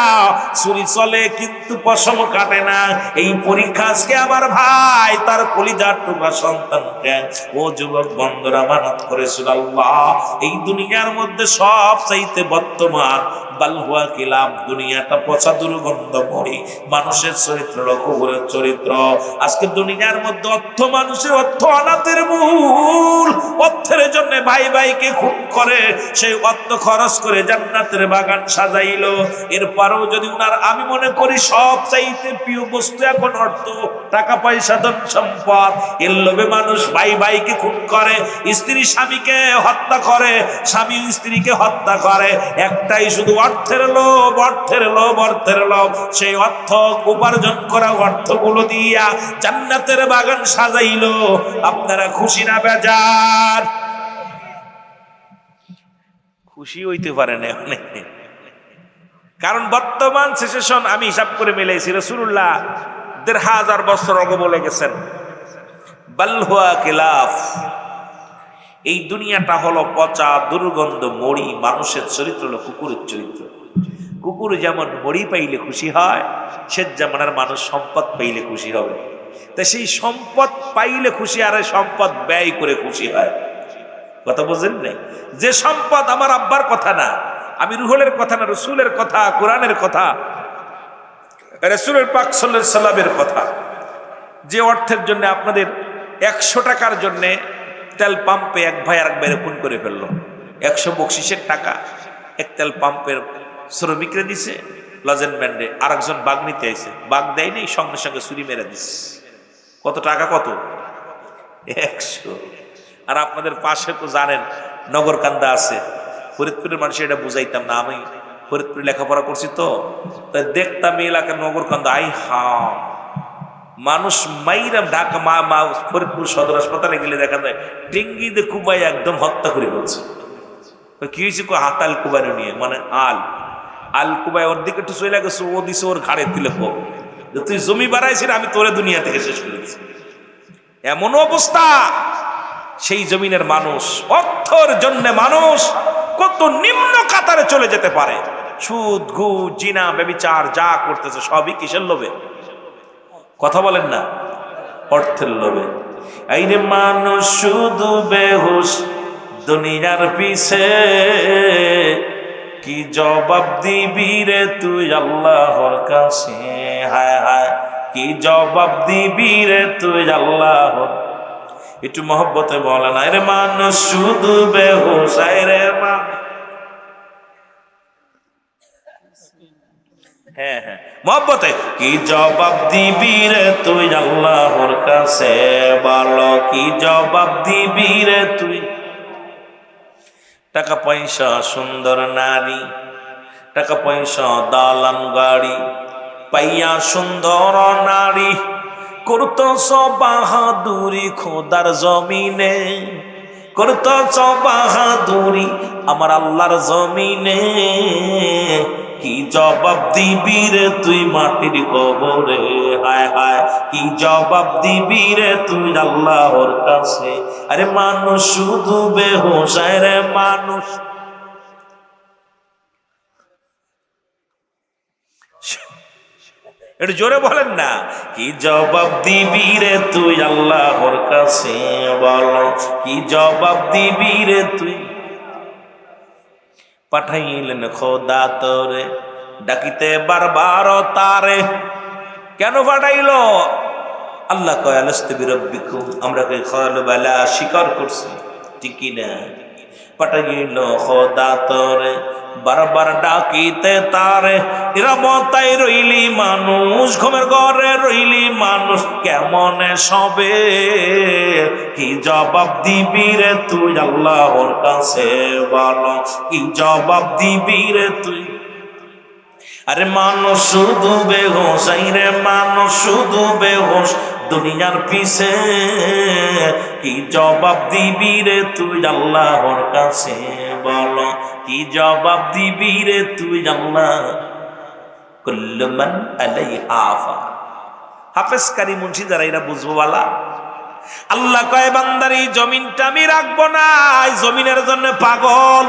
ছুরি চলে কিন্তু পশম কাটে না। এই পরীক্ষা আজকে আমার ভাই তার কলিজার টুকরা সন্তানকে ও যুবক বন্ধুরা মানত করেছিল। আল্লাহ এই দুনিয়ার মধ্যে সব চাইতে বর্তমান বালহুয়া কিলাম, দুনিয়াটা পচা দুর্গন্ধময়ী, মানুষের চরিত্র কবরের চরিত্র। আজকে দুনিয়ার মধ্যে অর্থ, মানুষের অর্থ অনাথের মূল। অর্থের জন্য ভাই ভাইকে খুন করে, সেই অর্থ খরচ করে জান্নাতের বাগান সাজাইলো। এরপরেও যদি উনার, আমি মনে করি সব চাইতে প্রিয় বস্তু এখন অর্থ, টাকা পয়সা, ধন সম্পদ। এর লোভে মানুষ ভাই ভাইকে খুন করে, স্ত্রী স্বামীকে হত্যা করে, স্বামী স্ত্রীকে হত্যা করে। একটাই শুধু অর্থের লোভ, অর্থের লোভ, অর্থের লোভ। সেই অর্থ উপার্জন করা অর্থগুলো দিয়া জান্নাতের বাগান সাজাইলো। আপনারা খুশি না বেজার? খুশি হইতে পারেন অনেক, কারণ বর্তমান সিচুয়েশন আমি হিসাব করে মিলাইছি, রাসূলুল্লাহ ১৫০০ বছর আগে বলে গেছেন বালহুয়া কিলাফ, এই দুনিয়াটা হলো পচা দুর্গন্ধ মরি, মানুষের চরিত্র হলো কুকুরের চরিত্র। কুকুর যেমন মরি পাইলে খুশি হয়, সে জামানার মানুষ সম্পদ পাইলে খুশি হবে। তাই সেই সম্পদ পাইলে খুশি, আর সম্পদ ব্যয় করে খুশি হয়। কথা বুঝেন নাই? যে সম্পদ, আমার আব্বার কথা না, আমি রুহুলের কথা না, রসুলের কথা, কোরআনের কথা, রাসূলের পাক সাল্লাল্লাহু আলাইহি সাল্লামের কথা। যে অর্থের জন্য আপনাদের ১০০ টাকার জন্যে তেল পাম্পে এক ভাই আর এক ভাইয়ের খুন করে ফেললো। 100 বকশিসের টাকা এক তেল পাম্পের শ্রমিকরে দিছে, লজেনব্যান্ডে আরেকজন বাঘ নিতে আইছে, বাঘ দেয় নেই, সঙ্গে সঙ্গে ছুরি মেরে দিছে। কত টাকা? কত? 100। আর আপনাদের পাশে তো জানেন নগরকান্দা আছে, ফরিদপুরের মানুষ এটা বুঝাইতাম না, আমি ফরিদপুরে লেখাপড়া করছি তো, তাই দেখতাম এই এলাকার নগরকান্দা, আই হা মানুষ মাইরা ঢাকা ফরিদপুর সদর হাসপাতালে গেলে দেখা যায় টেঙ্গিতে কুবাই একদম হত্যা করে বলছে। কি হয়েছে? হাত আল কুবাই নিয়ে, মানে আল কুবাই ওর দিকে একটু চলে গেছে, ও দিছে ওর ঘাড়ে দিলে তুই জমি বাড়াইছিস, আমি তোরে দুনিয়া থেকে শেষ করে দিচ্ছি। এমন অবস্থা, সেই জমিনের মানুষ, অর্থের জন্য মানুষ কত নিম্ন কাতারে চলে যেতে পারে। সুদ, ঘুষ, জিনা, ব্যভিচার যা করতেছে সবই কিসের লোভে? কথা বলেন না, অর্থের লোভে। এই রে মানুষ শুধু বেহুশ দুনিয়ার পিছে, কি জবাব দিবি রে তুই আল্লাহর কাছে? হায় হায়, কি জবাব দিবি রে তুই আল্লাহর? একটু মহব্বতে বলে না, রে মানুষ শুধু বেহুশ, রে হ্যাঁ হ্যাঁ মহব্বতে, কি জবাব দিবি রে তুই আল্লাহর কাছে? বলো কি জবাব দিবি রে তুই? টাকা পয়সা, সুন্দর নারী, টাকা পয়সা, দালান গাড়ি পাইয়া সুন্দর নারী করতছ বাহাদুরি খোদার জমিনে, করতছ বাহাদুরি আমার আল্লাহর জমিনে। কি জবাব দিবি রে তুই মাটির কবরে? হায় হায়, কি জবাব দিবি রে তুই আল্লাহর কাছে? আরে মানুষ শুধু বেহুশ, রে মানুষ। একটু জোরে বলেন না, কি জবাব দিবি রে তুই আল্লাহর কাছে? বলো কি জবাব দিবি রে তুই? পাঠাইলেন খোদা তোরে ডাকিতে বারবার তারে। কেন পাঠাইল? আল্লাহ কয় আলাস্তু বিরাব্বিকুম, আমরা কে খালু বালা স্বীকার করছি, ঠিক না? পাঠাইল খোদা তোরে বারবার ডাকিতে তারে। নিরাপত্তায় রইলি মানুষ, ঘুমের ঘরে রইলি মানুষ, কেমনে সবে? কি জবাব দিবি রে তুই আল্লাহর কাছে? বলো কি জবাব দিবি রে তুই? আরে মানুষ শুধু বেহুশ, রে মানুষ শুধু বেহুশ দুনিয়ার পিছে। কি জবাব দিবি রে তুই আল্লাহর কাছে? বলো কি জবাব দিবি রে তুই আল্লাহ? কুল্লু মান আলাইহা ফান। হাফেজ কারি মুন্সি যারা এরা বুঝবো বালা। আল্লাহ কয় বান্দার এই জমিনটা আমি রাখবো না, এই জমিনের জন্য পাগল।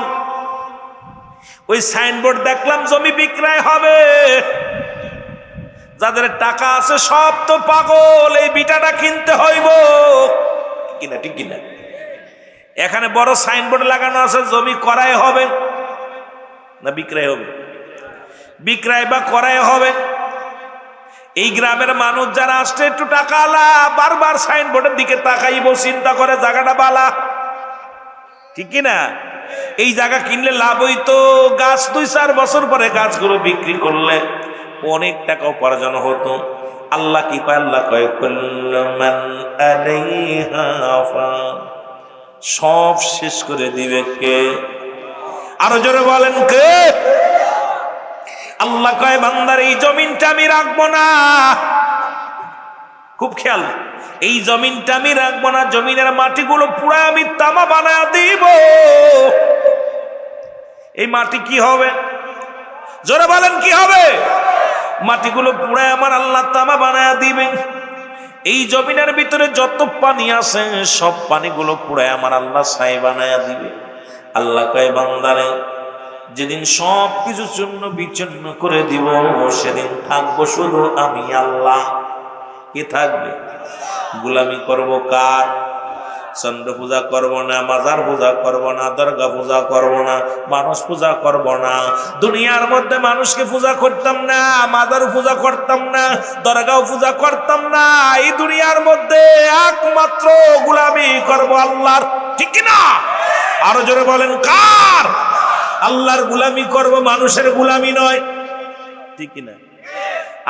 ওই সাইনবোর্ড দেখলাম জমি বিক্রয় হবে, যাদের টাকা আছে সব তো পাগল, এই বিটাটা কিনতে হইব কিনা, ঠিক কিনা? এখানে বড় সাইনবোর্ড লাগানো আছে জমি করাই হবে না বিক্রয় হবে? বিক্রয় বা করাই হবে। এই গ্রামের মানুষ যারা আসছে একটু টাকা আলা, বারবার সাইনবোর্ডের দিকে তাকাইব, চিন্তা করে জায়গাটা বালা, ঠিক কিনা? এই জায়গা কিনলে লাভ হইতো, গাছ 2-4 বছর পরে গাছগুলো বিক্রি করলে অনেক টাকা উপার্জন হতো। আল্লাহ কি কয়? আল্লাহ কয় কুল্লু মান আলাইহা ফান, সব শেষ করে দিবে কে? আরো জোরে বলেন কে? আল্লাহ কয় বান্দার এই জমিনটা আমি রাখবো না। খুব খেয়াল, এই জমিনটা আমি রাখবো না, জমিনের মাটিগুলো পুরা আমি তামা বানায় দিব। এই মাটি কি হবে? জোরে বলেন কি হবে? মাটিগুলো পুরা আমার আল্লাহ তামা বানায় দিবেন। এই জমিনের ভিতরে যত পানি আছে সব পানিগুলো পুরা আমার আল্লাহ ছাই বানায় দিবে। আল্লাহ কয় বান্দারে যেদিন সব কিছু চূর্ণ বিচ্ছিন্ন করে দিব, সেদিন থাকবো শুধু আমি আল্লাহ। কে থাকবে? গোলামি করব কার? চন্দ্র পূজা করব না, মাজার পূজা করব না, দরগা পূজা করব না, মানুষ পূজা করব না। দুনিয়ার মধ্যে মানুষকে পূজা করতাম না, মাজার পূজা করতাম না, দরগাও পূজা করতাম না। এই দুনিয়ার মধ্যে একমাত্র গোলামি করব আল্লাহর, ঠিক কি না? আরো জোরে বলেন কার? আল্লাহর গোলামি করব, মানুষের গোলামি নয়, ঠিক কি না?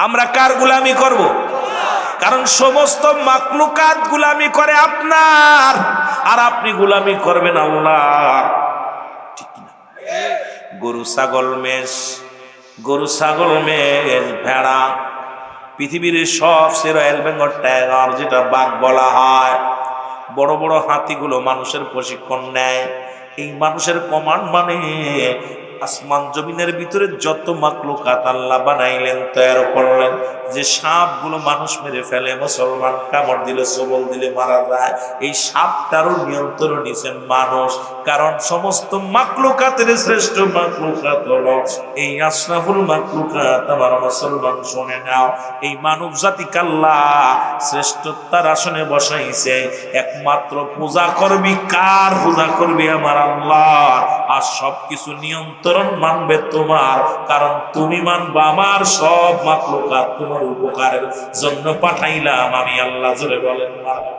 আমরা কার গোলামি করব? কারণ সমস্ত মাখলুকাত গোলামি করে আপনার, আর আপনি গোলামি করবেন আল্লাহ, ঠিক না? গরু ছাগল মেষ, গরু ছাগল মেষ, ভেড়া, পৃথিবীর সবচেয়ে রয়্যাল বেঙ্গল টাইগার যেটা বাঘ বলা হয়, বড় বড় হাতিগুলো মানুষের প্রশিক্ষণ নেয়। এই মানুষের কমান্ড মানে আসমান জমিনের ভিতরে যত মাখলুকাত আল্লাহ বানাইলেন, তৈরি করলেন, যে সাপগুলো মানুষ মেরে ফেলে, মুসলমান কামড় দিলে, সবল দিলে মারা যায়, এই সাপটারও নিয়ন্ত্রণ নিছেন মানুষ। কারণ সমস্ত মাখলুকাতের শ্রেষ্ঠ মাখলুকাত হলো এই আশরাফুল মাখলুকাত। আমার মুসলমান শুনে নাও, এই মানব জাতিকে আল্লাহ শ্রেষ্ঠতার আসনে বসাইছে। একমাত্র পূজা করবি কার? পূজা করবি আমার আল্লাহ, আর সবকিছু নিয়ন্ত্রণ মানবে তোমার, কারণ তুমি মানবা আমার। সব মাখলুকাত তোমার উপকারের জন্য পাঠাইলাম আমি আল্লাহ। জোরে বলেন মারহাবা।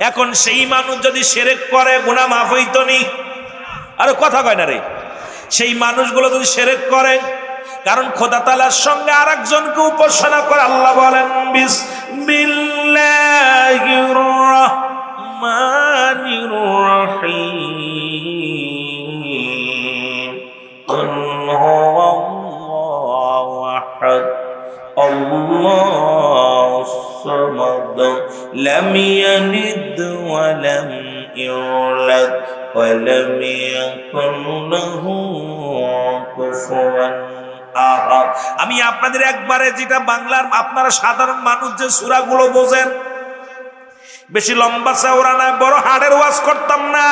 এখন সেই মানুষ যদি শিরক করে, গুনাহ মাফ হইতো নি? আরে কথা কয় না রে। সেই মানুষগুলো যদি শিরক করে, কারণ খোদা তাআলার সঙ্গে আরেকজনকে উপাসনা করে, আল্লাহ বলেন বিসমিল্লাহির রহমানির রহিম, আল্লাহু আহাদ, আল্লাহুস সামাদ, লাম ইয়ালিদ ওয়া লাম ইউলাদ ওয়া লাম ইয়াকুল লাহু কুফুয়ান আহাদ। আমি আপনাদের একবারে যেটা বাংলার আপনারা সাধারণ মানুষ যে সূরাগুলো বোঝেন, বেশি লম্বা চওড়া না, বড় হাড়ের ওয়াজ করতাম না,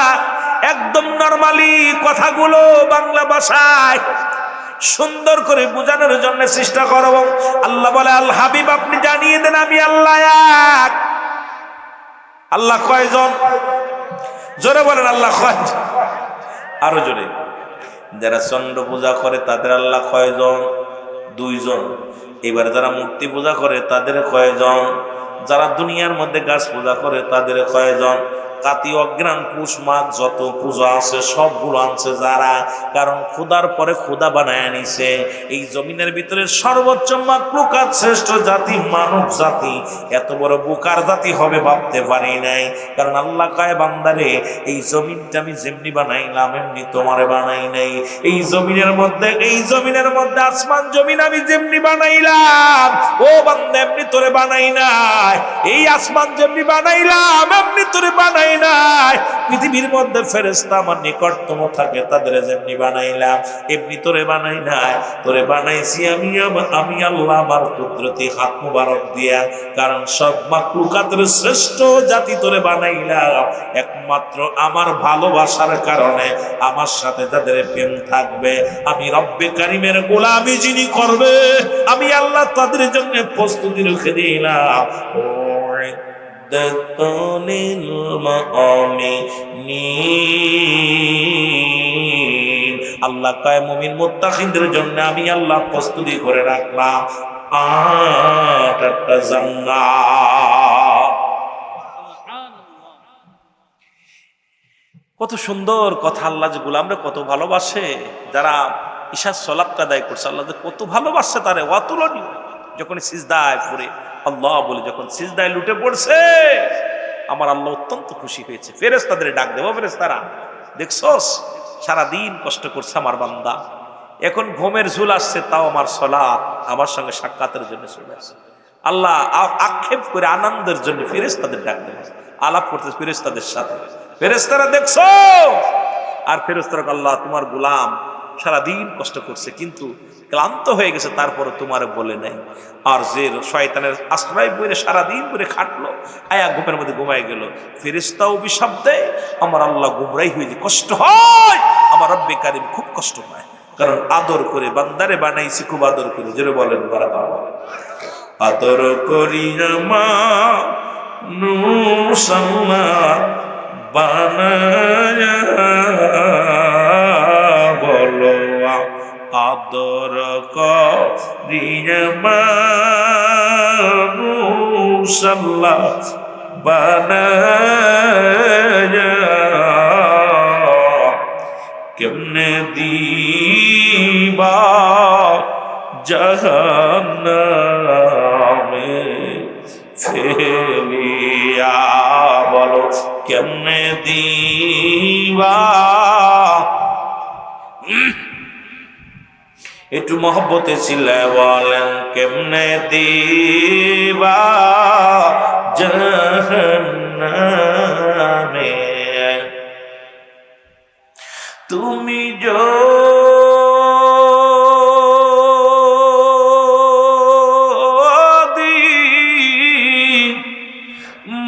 একদম নরমালি কথাগুলো বাংলা ভাষায় সুন্দর করে বোঝানোর জন্য চেষ্টা করব। আল্লাহ বলে, আল হাবিব আপনি জানিয়ে দেন আমি আল্লাহ এক। আল্লাহ কয়জন? জোরে বলেন আল্লাহ কয়জন? আরো জোরে। যারা চন্দ্র পূজা করে তাদের আল্লাহ কয়জন? দুইজন। এবার যারা মূর্তি পূজা করে তাদের কয়জন? যারা দুনিয়ার মধ্যে গাছ পূজা করে তাদের কয়জন? কাতি অগ্রাণ পুষ মাঘ যত পূজা আছে সবগুলো আনছে যারা, কারণ খোদার পরে খোদা বানায় আনিছে। এই জমিনের ভিতরে সর্বোচ্চ মাখলুকাত শ্রেষ্ঠ জাতি মানব জাতি। এত বড় বোকার জাতি হবে ভাবতে পারি নাই। কারণ আল্লাহ কয়, বান্দারে এই জমিনটা আমি যেমনি বানাইলাম এমনি তোমারে বানাই নাই। এই জমিনের মধ্যে আসমান জমিন আমি যেমনি বানাইলাম ও বান্দা এমনি তোরে বানাই নাই। এই আসমান যেমনি বানাইলাম এমনি তোরে বানাই নাই। পৃথিবীর মধ্যে ফেরেশতা আমার নিকটতম থাকে, তাদের যেমনি বানাইলাম এমনি তোরে বানাই নাই। তোরে বানাইছি আমি আল্লাহ আমার কুদরতি হাত মুবারক দিয়া। কারণ সব মাখলুকাতের শ্রেষ্ঠ জাতি তোরে বানাইলাম একমাত্র আমার ভালোবাসার কারণে। আমার সাথে যাদের প্রেম থাকবে, আমি রব্বে কারিমের গোলামি যিনি করবে, আমি আল্লাহ তাদের জন্য প্রস্তুতি রেখে দিলাম। আল্লাহ কয়, মুমিন মুত্তাকিনদের জন্য আমি আল্লাহ প্রস্তুতি করে রাখলাম 8টা জান্নাত। কত সুন্দর কথা! আল্লাহ যে গোলামরে কত ভালোবাসে। যারা ঈশার সালাতটা আদায় করছে, আল্লাহ যে কত ভালোবাসে তারে, অতুলনীয়। যখন সিজদায় পড়ে আল্লাহ বলে, যখন সিজদায় লুটে পড়ছে, আমার আল্লাহ অত্যন্ত খুশি হয়েছে। ফেরেশতাদের ডাক দেবো, ফেরেশতারা দেখছস সারাদিন কষ্ট করছে আমার বান্দা, এখন ঘুমের ঝুল আসছে, তাও আমার সালাত আমার সঙ্গে সাক্ষাতের জন্য চলে আসে। আল্লাহ আক্ষেপ করে আনন্দের জন্য ফেরেশতাদের ডাক দেবে, আলাপ করতে ফেরেশতাদের সাথে। ফেরেশতারা দেখছো, আর ফেরেশতারা আল্লাহ তোমার গোলাম সারাদিন কষ্ট করছে, কিন্তু ক্লান্ত হয়ে গেছে, তারপরে তোমার বলে নাই। আর যে শয়তানের আশ্রয় বইরে সারাদিন করে খাটলো, আয়া ঘুমের মধ্যে ঘুমায় গেল, ফেরেশতাও অভিশাপ দেয়, আমার আল্লাহ গুমরাই হয়ে যায়, কষ্ট হয়, আমার রব্বে কারিম খুব কষ্ট পায়। কারণ আদর করে বান্দারে বানাইছি, খুব আদর করে। জোরে বলেন মারহাবা। আদর করি আমার মানুষাল্লাহ বানায়া বলো আদর করিয়া মানুষাল্লাহ বানায়া কেমনে দিবা জাহান্নামে ফেলিয়া বলো কেমনে দিবা একটু মহব্বতে ছিলে বলেন কেমনে দিবা জাহান্নামে তুমি যদি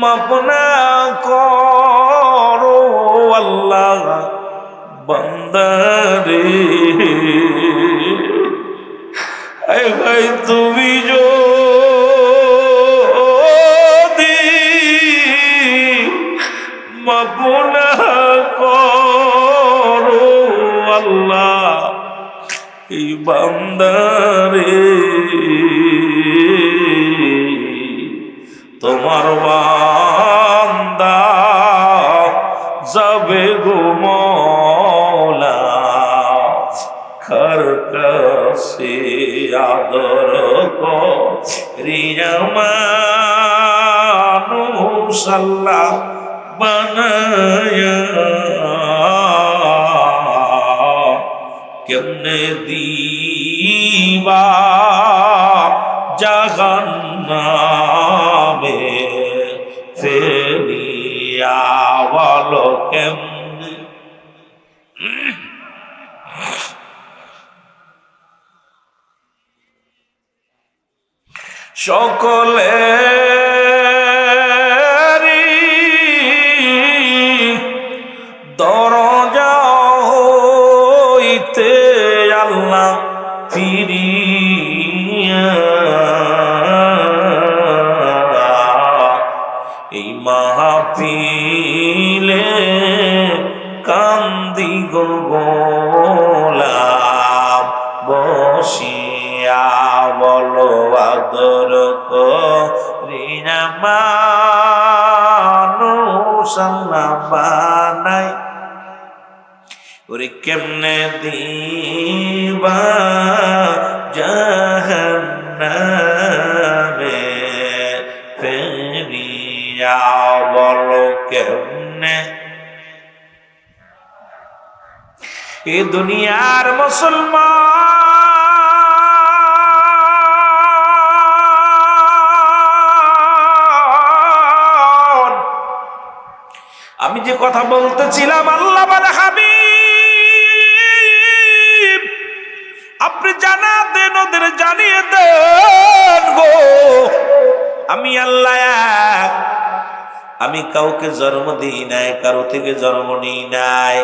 মাপ না করো আল্লাহ বান্দারে ভাই তুমি যদি মাপ না করো আল্লাহ এই বান্দারে তোমার বান্দা যাবে গো মওলা কার কাছে আদর করিয়া মানুষ আল্লাহ বানায়া কেমনে দিবা জাহান্নামে ফেলিয়া বলো কেমনে সকলেরই দরজা হইতে আল্লাহ ফিরিয়া এই মাহফিলে কান্দি গো গোলাম বসিয়া বলো আদর করিয়া মানুষ আল্লাহ বানাই ওরে কেমনে দিবা জাহান্নামে ফেলিয়া বলো কেমনে এ দুনিয়ার মুসলমান আমি যে কথা বলতেছিলাম আল্লাহ বাদা হাবিব আপনি জানা দেন ওদের জানিয়ে দেন গো আমি আল্লাহ এক আমি কাউকে জন্ম দিই নাই কারো থেকে জন্ম নিই নাই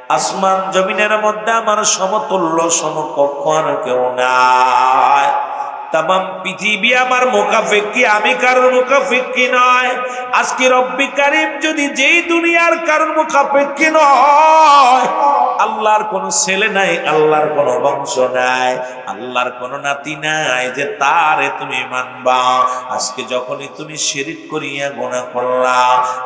আসমান জমিনের মধ্যে আমার সমতুল্য সমকক্ষ আর কেউ নাই তামাম পৃথিবী আমার মুকাফিক্কি আমি কারোর মুকাফিক্কি নয় আজকে রব্বি কারীম যদি যেই দুনিয়ার কারোর মুকাফিক্কি নয় আল্লাহর কোন ছেলে নাই আল্লাহর কোন বংশ নাই আল্লাহর কোন নাতি নাই যে তারে তুমি মানবা আজকে যখনই তুমি শিরিক করিয়া গুনাহ করলা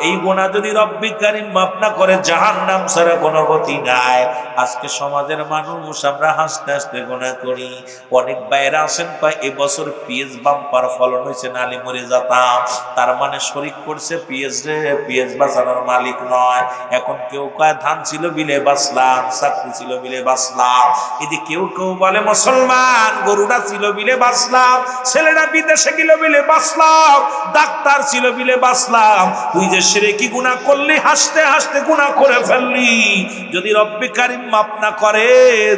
এই গুনাহ যদি রব্বি কারীম মাফ না করে জাহান্নাম ছাড়া কোনো গতি নাই আজকে সমাজের মানুষ আমরা হাসতে হাসতে গুনাহ করি অনেক বাইরে আছেন কয় বছর পিএস বাম্পার ফলন হয়েছে নালি মরে যেতাম তার মানে শরিক করছে পিএস রে পিএস বাঁচানোর মালিক নয় এখন কেউ কয় ধান ছিল বিলে বাঁচলাম চাকরি ছিল বিলে বাঁচলাম এদি কেউ কেউ বলে মুসলমান গরুটা ছিল বিলে বাঁচলাম ছেলেটা বিদেশে গেল বিলে বাঁচলাম ডাক্তার ছিল বিলে বাঁচলাম তুই যে শিরকি গুনাহ করলি হাসতে হাসতে গুনাহ করে ফেললি যদি রব্বি কারীম মাফ না করে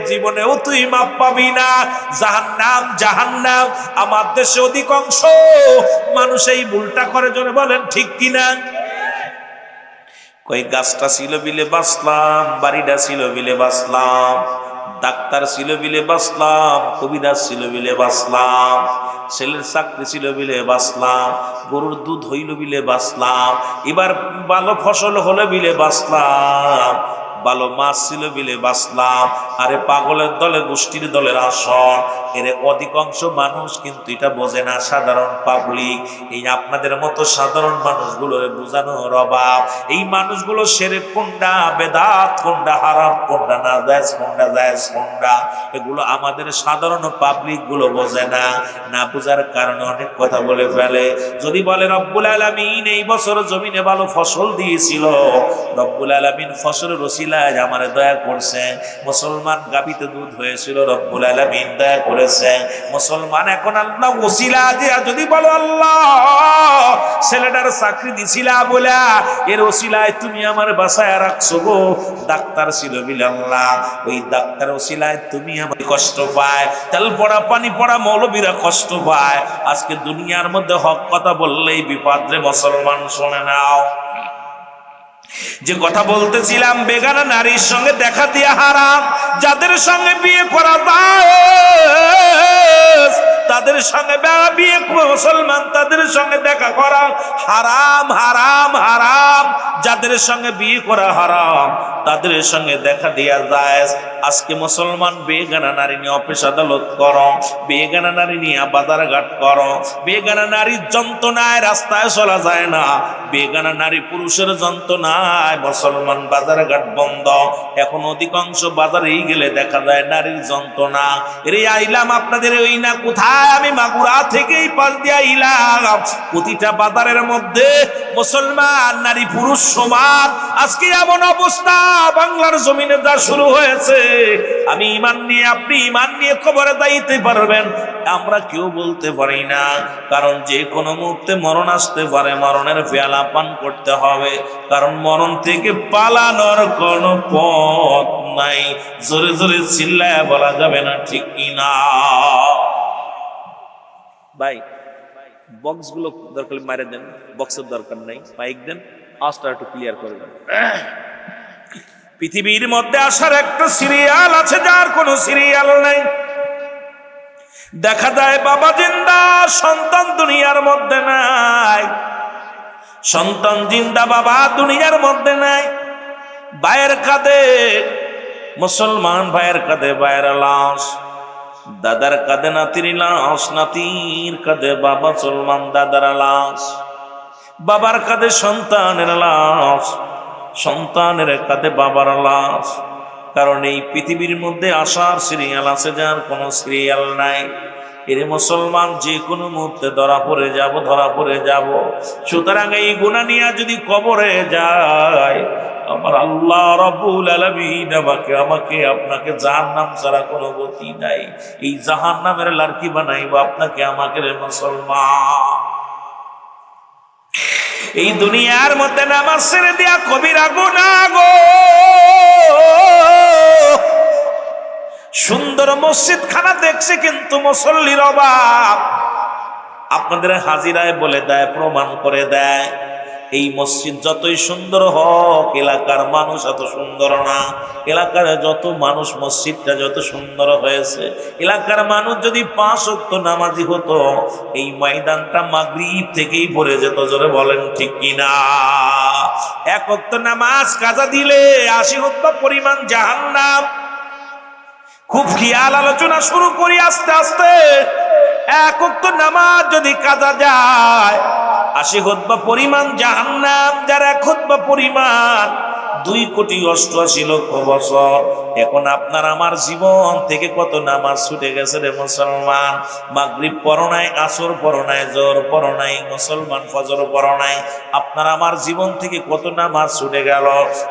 জীবনেও তুই মাফ পাবি না জাহান্নাম জাহান্নাম আমার দেশে অধিকাংশ মানুষ এই ভুলটা করে জোরে বলেন ঠিক কিনা কই গাছটা ছিল বিলে বাঁচলাম বাড়িটা ছিল বিলে বাঁচলাম ডাক্তার ছিল বিলে বাঁচলাম কবিরাজ ছিল বিলে বাঁচলাম ছেলের চাকরি ছিল বিলে বাঁচলাম, গরুর দুধ হইল বিলে বাঁচলাম, এবার ভালো ফসল হলে বিলে বাঁচলাম, ভালো মাছ ছিল বিলে বাঁচলাম। আরে পাগলের দলে গোষ্ঠীর দলের আসন, এর অধিকাংশ মানুষ কিন্তু এটা বোঝে না, সাধারণ পাবলিক। এই আপনাদের মতো সাধারণ মানুষগুলো বোঝানোর অভাব। এই মানুষগুলো শিরক কোনটা, বেদাত কোনটা, হারাম কোনটা, নাজায়েজ কোনটা, জায়েজ কোনটা, এগুলো আমাদের সাধারণ পাবলিক গুলো বোঝে না। না বোঝার কারণে অনেক কথা বলে ফেলে। যদি বলে রব্বুল আলামিন এই বছর জমিনে ভালো ফসল দিয়েছিল, রব্বুল আলামিন ফসলের ওসিলায় আমারে দয়া করছে, মুসলমান গাবিতে দুধ হয়েছিল, রব্বুল আলামিন দয়া করেছে, মুসলমান এখন আল্লাহ ওসিলা দিয়া যদি বলো আল্লাহ ছেলেটার চাকরি দিছিলা বলে এর ওসিলায় তুমি আমার বাসায় রাখছো গো, ডাক্তার ছিল বিলে আল্লাহ ওই ডাক্তার ওসিলায় তুমি আমার কষ্ট পায়, তেল পড়া পানি পড়া মৌলবীরা কষ্ট পায়। আজকে দুনিয়ার মধ্যে হক কথা বললেই বিপদ রে মুসলমান, শুনে নাও। যে কথা বলতেছিলাম, বেগানা নারীর সঙ্গে দেখা দিয়া হারাম, যাদের সঙ্গে বিয়ে করা যায় তাদের সঙ্গে বিয়ে, মুসলমান তাদের সঙ্গে দেখা করা হারাম, হারাম, হারাম। যাদের সঙ্গে বিয়ে করা হারাম তাদের সঙ্গে দেখা দেয়া যায়। আজকে মুসলমান বেগানা নারী নিয়ে অফিস আদালত করো, বেগানা নারী নিয়ে বাজার ঘাট করো, বেগানা নারীর যন্ত্রণায় রাস্তায় চলা যায় না, বেগানা নারী পুরুষের যন্ত্রণায় মুসলমান বাজার ঘাট বন্ধ। এখন অধিকাংশ বাজারেই গেলে দেখা যায় নারীর যন্ত্রণা। এরে আইলাম আপনাদের ওই না কোথায়, আমি মাগুরা থেকেই পাশ দিয়ে আইলাম, প্রতিটা বাজারের মধ্যে মুসলমান নারী পুরুষ সমান। আজকে এমন অবস্থা বাংলার জমিনে যা শুরু হয়েছে, আমি ইমান নিয়ে, আপনি ইমান নিয়ে কবরে যাইতে পারবেন, আমরা কেউ বলতে পারি না। কারণ যে কোনো মুহূর্তে মরণ আসতে পারে, মরণের পেয়ালা পান করতে হবে, কারণ মরণ থেকে পালানোর কোনো পথ নাই। জোরে জোরে চিল্লায় বলা যাবে না, ঠিক কিনা ভাই? বক্স গুলো দরকার মারে দেন, বক্সের দরকার নাই, মাইক দেন, আওয়াজটা একটু ক্লিয়ার করে দেন। পৃথিবীর মধ্যে আসার একটা সিরিয়াল আছে যার কোনো সিরিয়াল নাই। দেখা যায় বাবা জিন্দা, সন্তান দুনিয়ার মধ্যে নাই, সন্তান জিন্দা, বাবা দুনিয়ার মধ্যে নাই। ভাইয়ের কাঁধে মুসলমান, ভাইয়ের কাঁধে ভাইয়ের লাশ, দাদার কাঁধে নাতির লাশ, নাতির কাঁধে বাবা মুসলমান দাদার লাশ, বাবার কাঁধে সন্তানের লাশ, সন্তানের কাঁধে বাবার লাশ। কারণ এই পৃথিবীর মধ্যে আসার সিরিয়াল আছে যার কোনো সিরিয়াল নাই। এর মুসলমান যে কোনো মুহূর্তে ধরা পড়ে যাব, ধরা পড়ে যাব। সুতরাং এই গুনাহ নিয়ে যদি কবরে যায়, আমার আল্লাহ রাব্বুল আলামিন আমাকে আপনাকে জাহান্নাম ছাড়া কোনো গতি নাই, এই জাহান্নামের লাড়কি বানাইবো আপনাকে আমাকে রে মুসলমান। এই দুনিয়ার মধ্যে নামাজ ছেড়ে দিয়া কবিরা গুনাহ গো। সুন্দর মসজিদ খানা দেখছে কিন্তু মুসল্লির অভাব। আপনাদের হাজিরায় বলে দেয়, প্রমাণ করে দেয়, এই মসজিদ যতই সুন্দর হোক এলাকার মানুষ এত সুন্দর না। এলাকার যত মানুষ, মসজিদটা যত সুন্দর হয়েছে, এলাকার মানুষ যদি 5 ওয়াক্ত নামাজি হতো, এই ময়দানটা মাগরিব থেকেই ভরে যেত। জোরে বলেন ঠিক কিনা? 1 ওয়াক্ত নামাজ কাজা দিলে 80 ওয়াক্ত পরিমাণ জাহান্নাম। খুব খেয়াল আলোচনা শুরু করি আস্তে আস্তে। 1 ওয়াক্ত নামাজ যদি কাজা যায়, 80 খুতবা পরিমাণ জাহান্নাম, যার 1 খুতবা পরিমাণ 2,88,00,000 বছর। এখন আপনার আমার জীবন থেকে কত নামাজ ছুটে গেছে রে মুসলমান। মাগরিব পড়ো নাই, আসর পড়ো নাই, জোহর পড়ো নাই, মুসলমান ফজর পড়ো নাই। আপনার আমার জীবন থেকে কত নামাজ ছুটে গেল।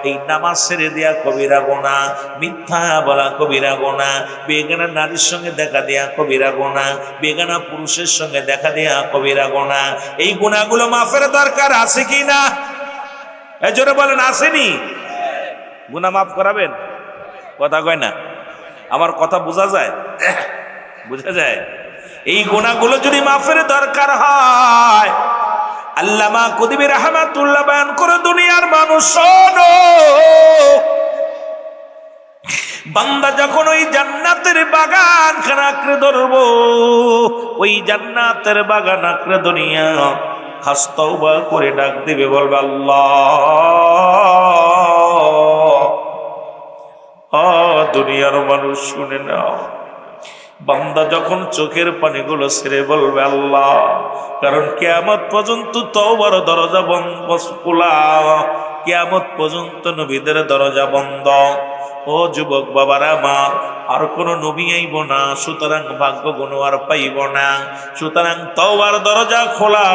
এই নামাজ ছেড়ে দেয়া কবিরা গুনাহ, মিথ্যা বলা কবিরা গুনাহ, বেগানা নারীর সঙ্গে দেখা দেয়া কবিরা গুনাহ, বেগানা পুরুষের সঙ্গে দেখা দেয়া কবিরা গুনাহ। এই গুনাহগুলো মাফের দরকার আছে কি না? জোরে বলেন, আসেনি? গুনাহ মাফ করাবেন? কথা কয় না, আমার কথা বোঝা যায়? বোঝা যায়? এই গুনাহগুলো যদি মাফের দরকার হয়, আল্লামা কুতুবী রাহমাতুল্লাহ বয়ান করে, দুনিয়ার মানুষ শোনো, বান্দা যখন ওই জান্নাতের বাগান খানা আঁকড়ে ধরবো, ওই জান্নাতের বাগান আঁকড়ে ধরিয়া খাস তওবা করে ডাক দিবে, বলবে আল্লাহ, দুনিয়ার মানুষ শুনে নাও। বান্দা যখন চোখের পানিগুলো ছেড়ে বলবে আল্লাহ, কারণ কিয়ামত পর্যন্ত তওবার দরজা বন্ধ খোলা, কিয়ামত পর্যন্ত নবীদের দরজা বন্ধ। ও যুবক বাবারা আমার, আর কোন নবী আইব না, সুতরাং ভাগ্য গুণ আর পাইব না, সুতরাং তওবার দরজা খোলা।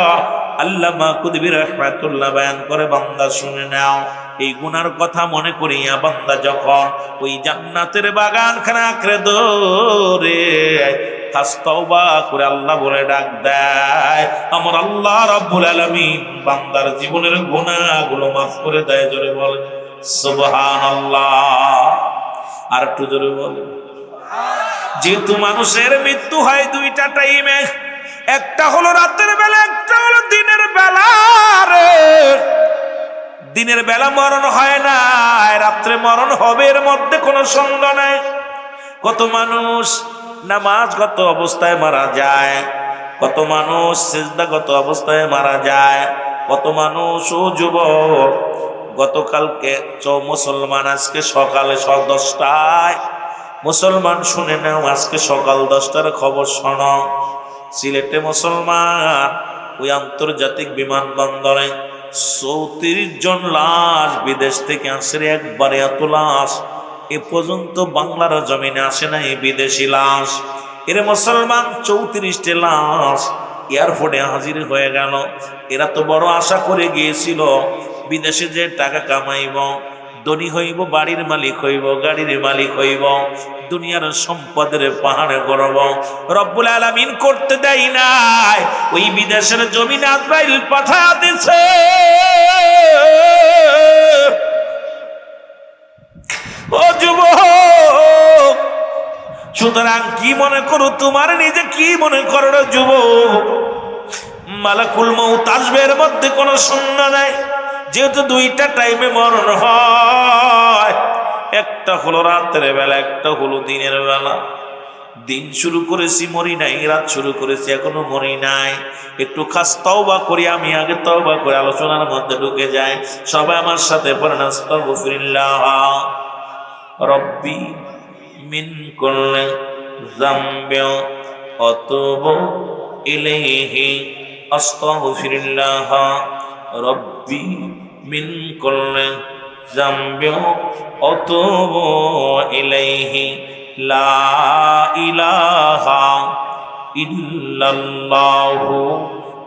আল্লামা কুদবি রাহমাতুল্লাহ বয়ান করে, বান্দা শুনে নাও, এই গুনার কথা মনে করিয়া বান্দা যখন ওই জান্নাতের বাগানখানা আঁকড়ে ধরে খাস তওবা করে আল্লাহ বলে ডাক দেয়, আমার আল্লাহ রাব্বুল আলামিন বান্দার জীবনের গুনাহগুলো মাফ করে দেয়। জোরে বলেন সুবহানাল্লাহ। আর একটু জোরে বলেন। যেহেতু মানুষের মৃত্যু হয় দুইটা টাইমে, একটা হলো রাতের বেলা, একটা হলো দিনের বেলা। রে দিনের বেলা মরণ হয় না, রাত্রে মরণ হবে, এর মধ্যে কোনো সন্দেহ নাই। কত মানুষ নামাজগত অবস্থায় মারা যায়, কত মানুষ সিজদাগত অবস্থায় মারা যায়, কত মানুষ ও যুবক গতকালকে মুসলমান, আজকে সকালে 10টায় মুসলমান, শুনে নাও আজকে সকাল 10টার খবর শোনো, সিলেটে মুসলমান ওই আন্তর্জাতিক বিমানবন্দরে 34 জন লাশ বিদেশ থেকে আসে। একবারে এত লাশ এ পর্যন্ত বাংলার জমিনে আসে না, এই বিদেশি লাশ। এর মুসলমান 34টি লাশ এয়ারপোর্টে হাজির হয়ে গেল। এরা তো বড় আশা করে গিয়েছিল বিদেশে যে টাকা কামাইব, ধনী হইব, বাড়ির মালিক হইব, গাড়ির মালিক হইব, দুনিয়ার সম্পদের পাহাড়ে গড়ব। রব্বুল আলামিন করতে দেয় নাই, ওই বিদেশের জমিনে আজরাইল পাঠায়া দিছে। ও যুবক, সুতরাং কি মনে করো, তোমার নিজে কি মনে করো না যুবক, মালাকুল মউত আসবে, এর মধ্যে কোনো শূন্য নাই। যেহেতু দুইটা টাইমে মরণ হয়, একটা হলো রাতের বেলা, একটা হলো দিনের বেলা। দিন শুরু করেছি মরি নাই, রাত শুরু করেছি এখনো মরি নাই। একটু খাস তওবা করি, আমি আগে তওবা করে আলোচনার মধ্যে ঢুকে যাই। সবাই আমার সাথে পড়েন আস্তাগফিরুল্লাহ রব্বি মিন কুল্লি যামবি আতুবু ইলাইহি, আস্তাগফিরুল্লাহ রব্বি মিন কুল্লি যামবি আতুবু ইলাইহি, লা ইলাহা ইল্লাল্লাহু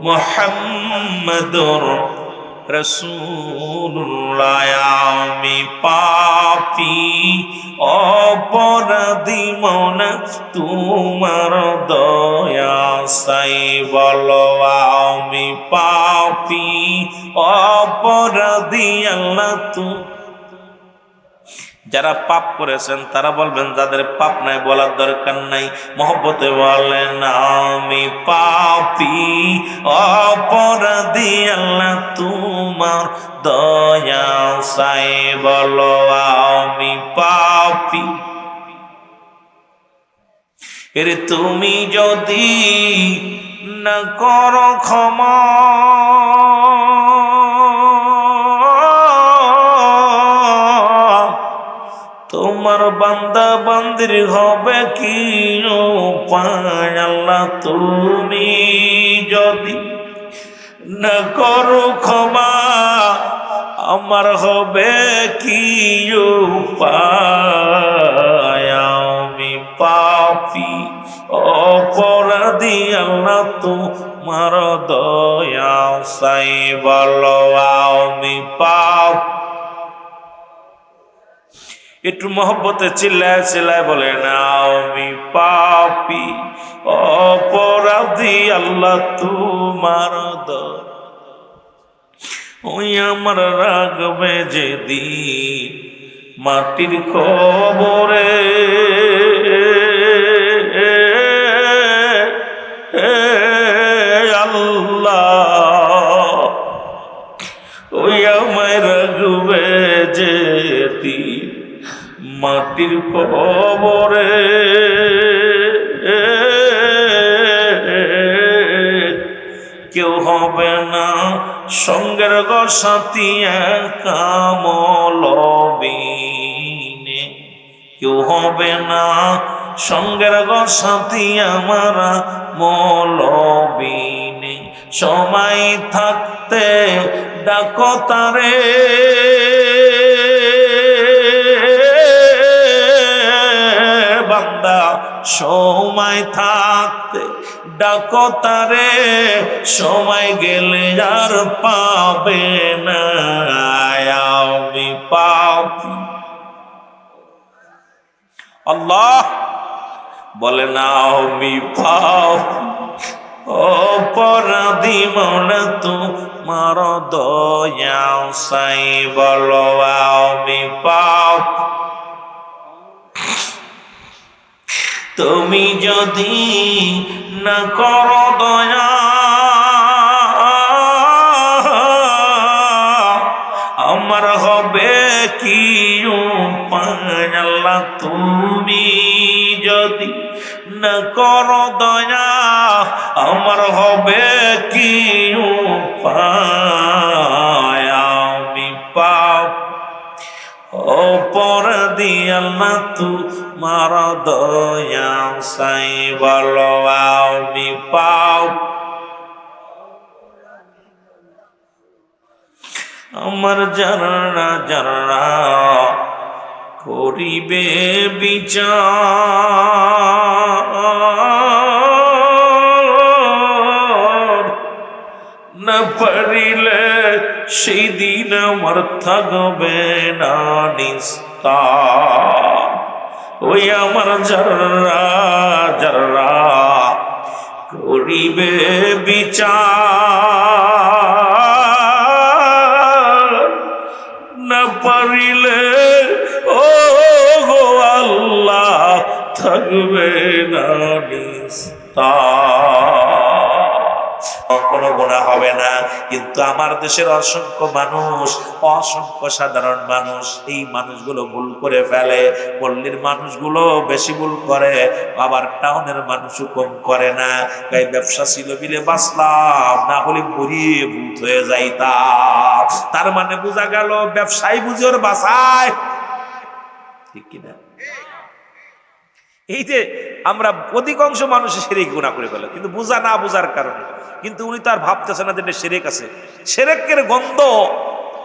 মুহাম্মাদুর রাসূলুল্লাহ। আমি পাপী অপরাধী মন, তোমার দয়া চাই, বলো আমি পাপী অপরাধী আল্লাহ তুমি। যারা পাপ করেছেন তারা বলবেন, যাদের পাপ নাই বলার দরকার নাই, মহব্বতে বলেন আমি পাপী অপরাধী আল্লাহ তোমার দয়া চাই, বলো আমি পাপী। এর তুমি যদি না করো ক্ষমা, তোমার বান্দা বান্দির হবে কি উপায়? আল্লাহ তুমি যদি না করো ক্ষমা, আমার হবে কি উপায়? আমি পাপী অপরাধী আল্লাহ তোমার দয়া চাই, বলো আমি পাপী। একটু মহব্বতে চিল্লায় চিল্লায় বলে না, আমি পাপী অপরাধী আল্লাহ তোমার দয়া। ওই আমার রাগবে যেদিন মাটির কবরে, আল্লাহ ওই আমার রাগবে যেদিন মাটির মাটির কবরে কেউ হবে না সঙ্গের গো সাথী কামলবিনে, কেউ হবে না সঙ্গের গো সাথী আমার মলবিনে। সময় থাকতে ডাকো তারে, বান্দা সময় থাকতে ডাকো তারে, সময় গেলে আর পাবে না। আমি পাপি, আল্লাহ বলে না আমি পাপি, অপরাধী মনে তোমার দয়া সাই, বলো আমি পাপি। তুমি যদি না করো দয়া আমার হবে কি উপায়? আল্লাহ তুমি যদি না করো দয়া আমার হবে কি উপায়? আমি পাপ অপরাধী, আল্লাহ তোমার দয়া সাই, বলো আমি পাপ। আমার জানা জানা করিবে বিচার, না পারিলে সেই দিন আমার থাকবে না নিস্তার। ওই আমার যারা যারা করিবে বিচার, না পারিলে ও গো আল্লাহ থাকবে না নিস্তার। কোনো গুনাহ হবে না, কিন্তু আমার দেশের অসংখ্য মানুষ, অসংখ্য সাধারণ মানুষ, এই মানুষগুলো ভুল করে ফেলে। পল্লীর মানুষগুলো বেশি ভুল করে, আবার টাউনের মানুষও কম করে না। তাই ব্যবসা ছিল বিলে বাঁচলাম, না হলে মরিয়ে ভূত হয়ে যাইতাম। তার মানে বোঝা গেল ব্যবসায়ী বুঝে ওর বাঁচায়, ঠিক কিনা? এই যে আমরা অধিকাংশ মানুষ শিরক গুনাহ করে ফেলে, কিন্তু বুঝা না বুঝার কারণে। কিন্তু উনি তো আর ভাবতেছে না যে শিরক আছে, শিরকের গন্ধ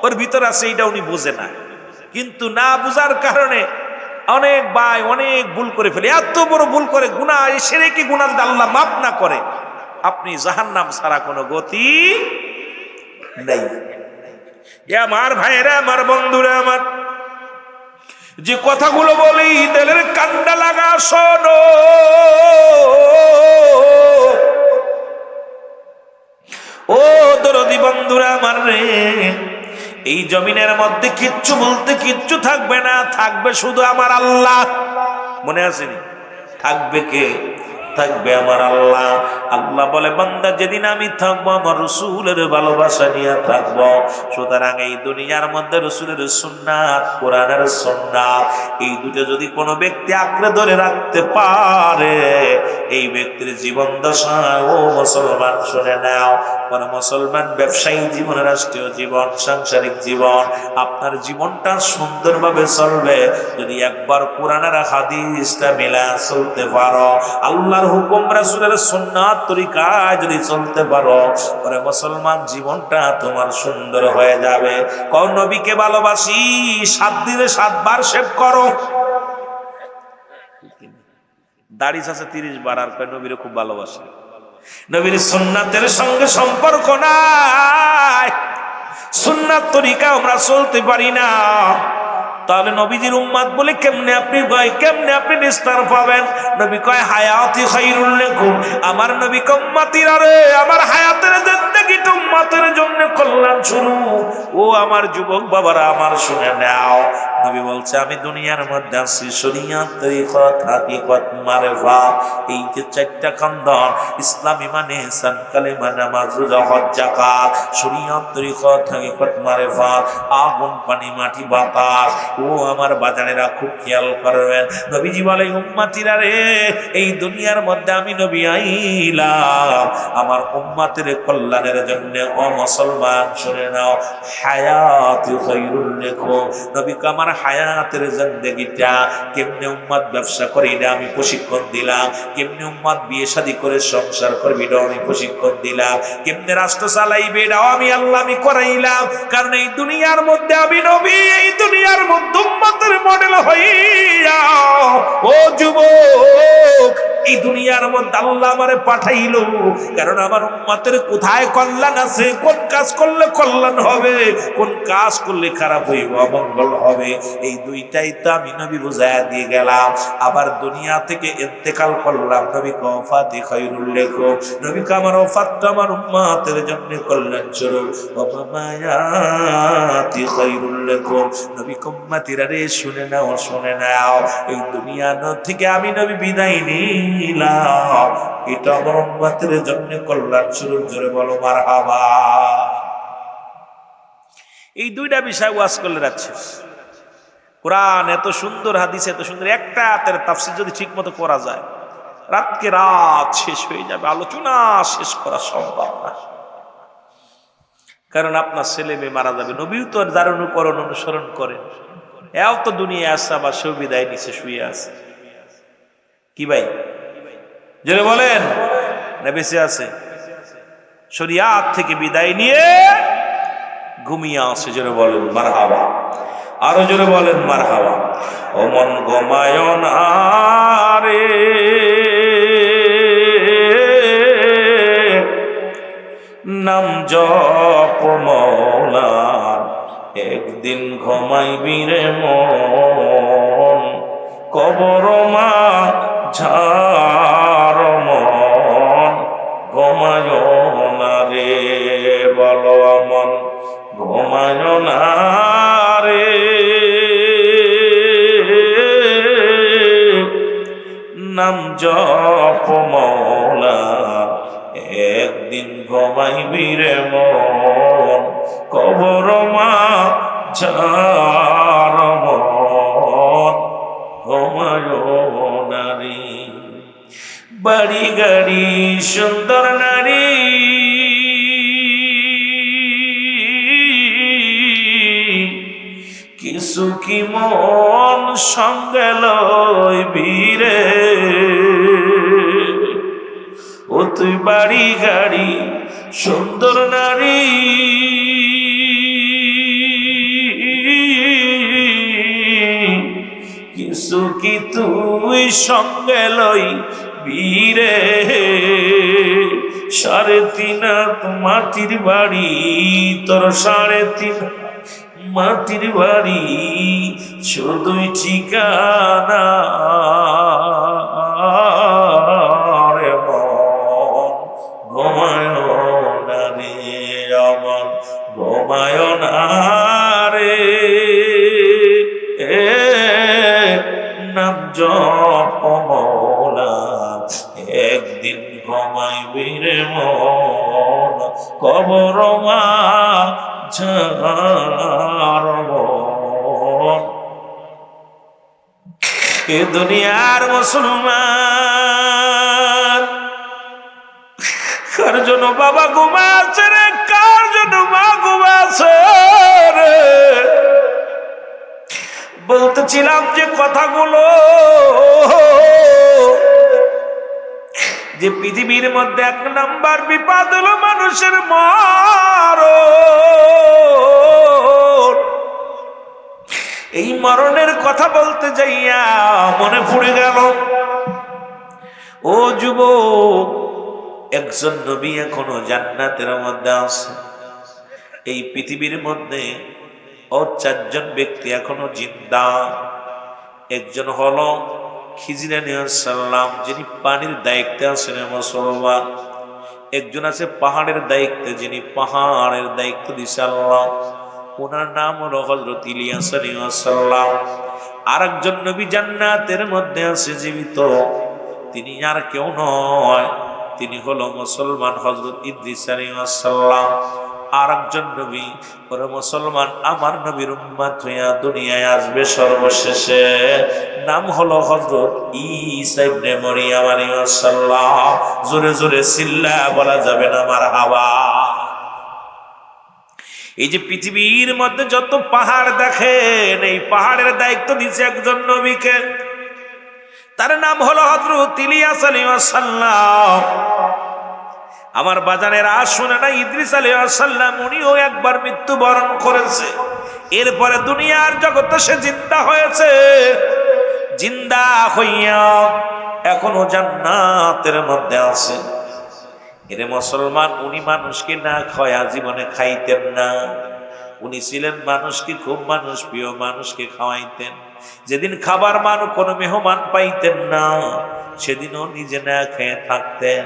ওর ভিতরে আছে, এইটা উনি বুঝে না। কিন্তু না বুঝার কারণে অনেক ভাই অনেক ভুল করে ফেলে, এত বড় ভুল করে। গুনাহ, এই শিরকি গুনাহ যদি আল্লাহ মাফ না করে, আপনি জাহান্নাম ছাড়া কোনো গতি নেই। আমার ভাইরা, আমার বন্ধুরা, আমার যে কথাগুলো বলি দিলের কান্ডা লাগা শোনো। ও দরদি বন্ধুরা আমার রে, এই জমিনের মধ্যে কিচ্ছু বলতে কিচ্ছু থাকবে না, থাকবে শুধু আমার আল্লাহ। মনে আসেনি? থাকবে কে? থাকবে আমার আল্লাহ। আল্লাহ বলে বান্দা যেদিন আমি থাকবো আমার রসুলের ভালোবাসা নিয়ে থাকবো। সুতরাং এই দুনিয়ার মধ্যে রসুলের সুন্নাত, কোরআনের সুন্নাত, এই দুটো যদি কোনো ব্যক্তি আঁকড়ে ধরে রাখতে পারে, এই ব্যক্তির জীবন দশায়, ও মুসলমান শুনে নাও, মানে মুসলমান ব্যবসায়ী জীবন, রাষ্ট্রীয় জীবন, সাংসারিক জীবন, আপনার জীবনটা সুন্দরভাবে চলবে যদি একবার কোরআনের হাদিসটা মিলা চলতে পারো, আল্লাহর হুকুম রাসূলের সুন্নাত তরিকায় যদি চলতে পারো, পরে মুসলমান জীবনটা তোমার সুন্দর হয়ে যাবে। কোন নবীকে ভালোবাসি? 7 দিনে 7 বার শেভ করো। দাড়ি আছে 30 বার, আর কয় নবীরে খুব ভালোবাসি। নবীর সুন্নাতের সঙ্গে সম্পর্ক নাই, সুন্নাত তরিকা আমরা চলতে পারি না। তাহলে নবীজির উম্মত বলে কেমনে আপনি ভাই, কেমনে আপনি নিস্তার পাবেন? নবী কয় হায়াতি খায়রুল লাকুম, আমার নবী উম্মতিরা রে, আমার হায়াতের জিন্দেগিটা উম্মতের জন্য কল্যাণ শুরু। ও আমার যুবক বাবারা, আমার শুনে নাও। নবী বলছে আমি দুনিয়ার মধ্যে আছি শরীয়ত, তরিকত, হাকিকত, মারিফাত। এই যে চারটা খণ্ডন, ইসলাম, ঈমান, ইহসান, কালেমা, নামাজ, রোজা, হজ, যাকাত, শরীয়ত, তরিকত, হাকিকত, মারিফাত, আগুন, পানি, মাটি, বাতাস। ও আমার বাজানেরা খুব খেয়াল করবেন। নবীজি বলে উম্মতিরা রে, এই দুনিয়ার মধ্যে আমি নবী আইলাম আমার উম্মতের কল্যাণের জন্য। ও মুসলমান শুনে নাও, হায়াতু খায়রুল লাকুম। নবীকে আমার হায়াতের জিন্দেগিটা কেমনে উম্মত ব্যবসা করে এটা আমি প্রশিক্ষণ দিলাম, কেমনে উম্মত বিয়ে শাদী করে সংসার করবে এটাও আমি প্রশিক্ষণ দিলাম, কেমনে রাষ্ট্র চালাইবে এটাও আমি আল্লাহ আমি করাইলাম। কারণ এই দুনিয়ার মধ্যে আমি নবী, এই দুনিয়ার মধ্যে উম্মতের মডেল হইয়া ও যুবক এই দুনিয়ার মধ্যে আল্লাহ আমারে পাঠাইলো। কারণ আমার উম্মতের কোথায় কল্যাণ আছে, কোন কাজ করলে কল্যাণ হবে, কোন কাজ করলে খারাপ হইব, অমঙ্গল হবে, এই দুইটাই তো আমি নবী বুঝাইয়া দিয়ে গেলাম। আবার দুনিয়া থেকে ইন্তেকাল করলাম, নবী ওফাতে খায়রুল লাকুম। নবীকে আমার ওফাতটা আমার উম্মতের জন্য কল্যাণ স্বরূপ। ওয়া মায়াতি খায়রুল লাকুম। নবী উম্মতিরা রে শুনে নাও, শুনে নাও, এই দুনিয়া থেকে আমি নবী বিদায় নিলাম, এটা আমার উম্মতের জন্য কল্যাণ স্বরূপ। জোরে বলো মারহাবা। এই দুইটা বিষয় ওয়াজ করলে যাচ্ছে। কোরআন এত সুন্দর, হাদিস এত সুন্দর, একটা আয়াতের তাফসীর যদি ঠিক মতো করা যায় রাতকে রাত শেষ হয়ে যাবে, আলোচনা শেষ করা সম্ভব না। কারণ আপনার ছেলে মেয়ে মারা যাবে, নবীও তো যার অনুকরণ অনুসরণ করেন, এও তো দুনিয়া আসছে, আবার সেও বিদায় নিচে শুয়ে আছে। কি ভাই জেনে বলেন না বেঁচে আছে? শরিয়াত থেকে বিদায় নিয়ে ঘুমিয়ে আসে। জোরে বলেন মারহাবা, আরো জোরে বলেন মারহাবা। ও মন ঘুমায় না রে, নাম জপ মওলার, একদিন ঘুমাইবি রে মন, কবর মা ঝার মন ঘুমায় না রে। বলো মন ঘুমায় না রে, নাম জপ মওলা, একদিন ঘুমাইবি রে মন, কবর মা ঝার মন ঘুমায় না রে। বাড়ি গাড়ি সুন্দর নারী, কিছু কি মন সঙ্গে লইবি রে। ও তুই বাড়ি গাড়ি সুন্দর নারী, কিছু কি তুই সঙ্গে লইবি রে। 3.5 হাত মাটির বাড়ি তোর, 3.5 মাটির বাড়ি, শুধুই ঠিকানা রে মন ঘুমায় না রে, আমার ঘুমায় না রে। নাম জপ মওলা, একদিন ঘুমাইবি রে মন, কবর মা ঝার মন। এ দুনিয়ার মুসলমান, কার জন্য বাবা ঘুমাচ্ছে রে, কার জন্য মা ঘুমাচ্ছে রে। বলতেছিলাম যে কথাগুলো, যে পৃথিবীর মধ্যে 1 নাম্বার বিপদ হলো মানুষের মরণ। এই মরণের কথা বলতে যাইয়া মনে পড়ে গেল, ও যুবক, একজন নবী এখনো জান্নাতের মধ্যে আছে। এই পৃথিবীর মধ্যে 4 জন ব্যক্তি এখনো জিন্দা। একজন হলো খিজির আলাইহিস সালাম, যিনি পানির দায়িত্বে আছেন মুসলমান। একজন আছে পাহাড়ের দায়িত্বে, যিনি পাহাড়ের দায়িত্ব দিছে আল্লাহ। ওনার নাম হলো হযরত ইলিয়াস আলাইহিস সালাম। আরেকজন নবী জান্নাতের মধ্যে আছে জীবিত, তিনি আর কেউ নয়, তিনি হলো মুসলমান হযরত ইদ্রিস আলাইহিস সালাম। আরেকজন নবী ওরা মুসলমান, আমার নবীর উম্মত হইয়া দুনিয়ায় আসবে সর্বশেষে, নাম হলো হযরত ঈসা ইবনে মরিয়ম আলাইহিস সালাম। জোরে জোরে চিল্লা বলা যাবে না মারহাবা। এই যে পৃথিবীর মধ্যে যত পাহাড় দেখেন, এই পাহাড়ের দায়িত্ব দিয়েছে একজন নবীকে, তার নাম হলো হযরত ইলিয়াস আলাইহিস সালাম। আমার বাজানের আর শুনে না, ইদ্রিস আলাইহিস সালাম উনিও একবার মৃত্যুবরণ করেছে, এরপরে দুনিয়ার জগতে সে জিন্দা হয়েছে, জিন্দা হইয়া এখনো জান্নাতের মধ্যে আছে। এরে মুসলমান, উনি মানুষকে না খায়া জীবনে খাইতেন না, উনি ছিলেন মানুষকে খুব মানুষ প্রিয়, মানুষকে খাওয়াইতেন। যেদিন খাবার কোনো মেহমান পাইতেন না, সেদিনও নিজে না খেয়ে থাকতেন।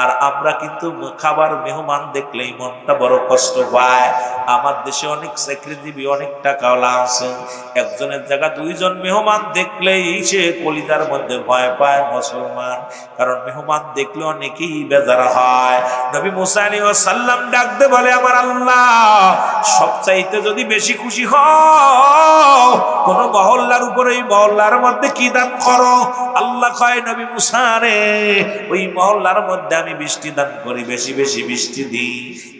আর আমরা কিন্তু খাবার মেহমান দেখলেই মনটা বড় কষ্ট পায়। আমার দেশে অনেক চাকরিজীবী, অনেক টাকাওয়ালা আছে, একজনের জায়গা দুইজন মেহমান দেখলেই সে কলিজার মধ্যে ভয় পায় মুসলমান, কারণ মেহমান দেখলে অনেকেই বেজার হয়। নবী মুসা আলাইহিস সালাম ডাকতে বলে, আমার আল্লাহ সবচাইতে যদি বেশি খুশি হও কোন মহল্লার উপরে, এই মহল্লার মধ্যে কি দান করো? আল্লাহ কয়, নবী মুসা রে, ওই মহল্লার মধ্যে আমি বৃষ্টি দান করি, বেশি বেশি বৃষ্টি দিই।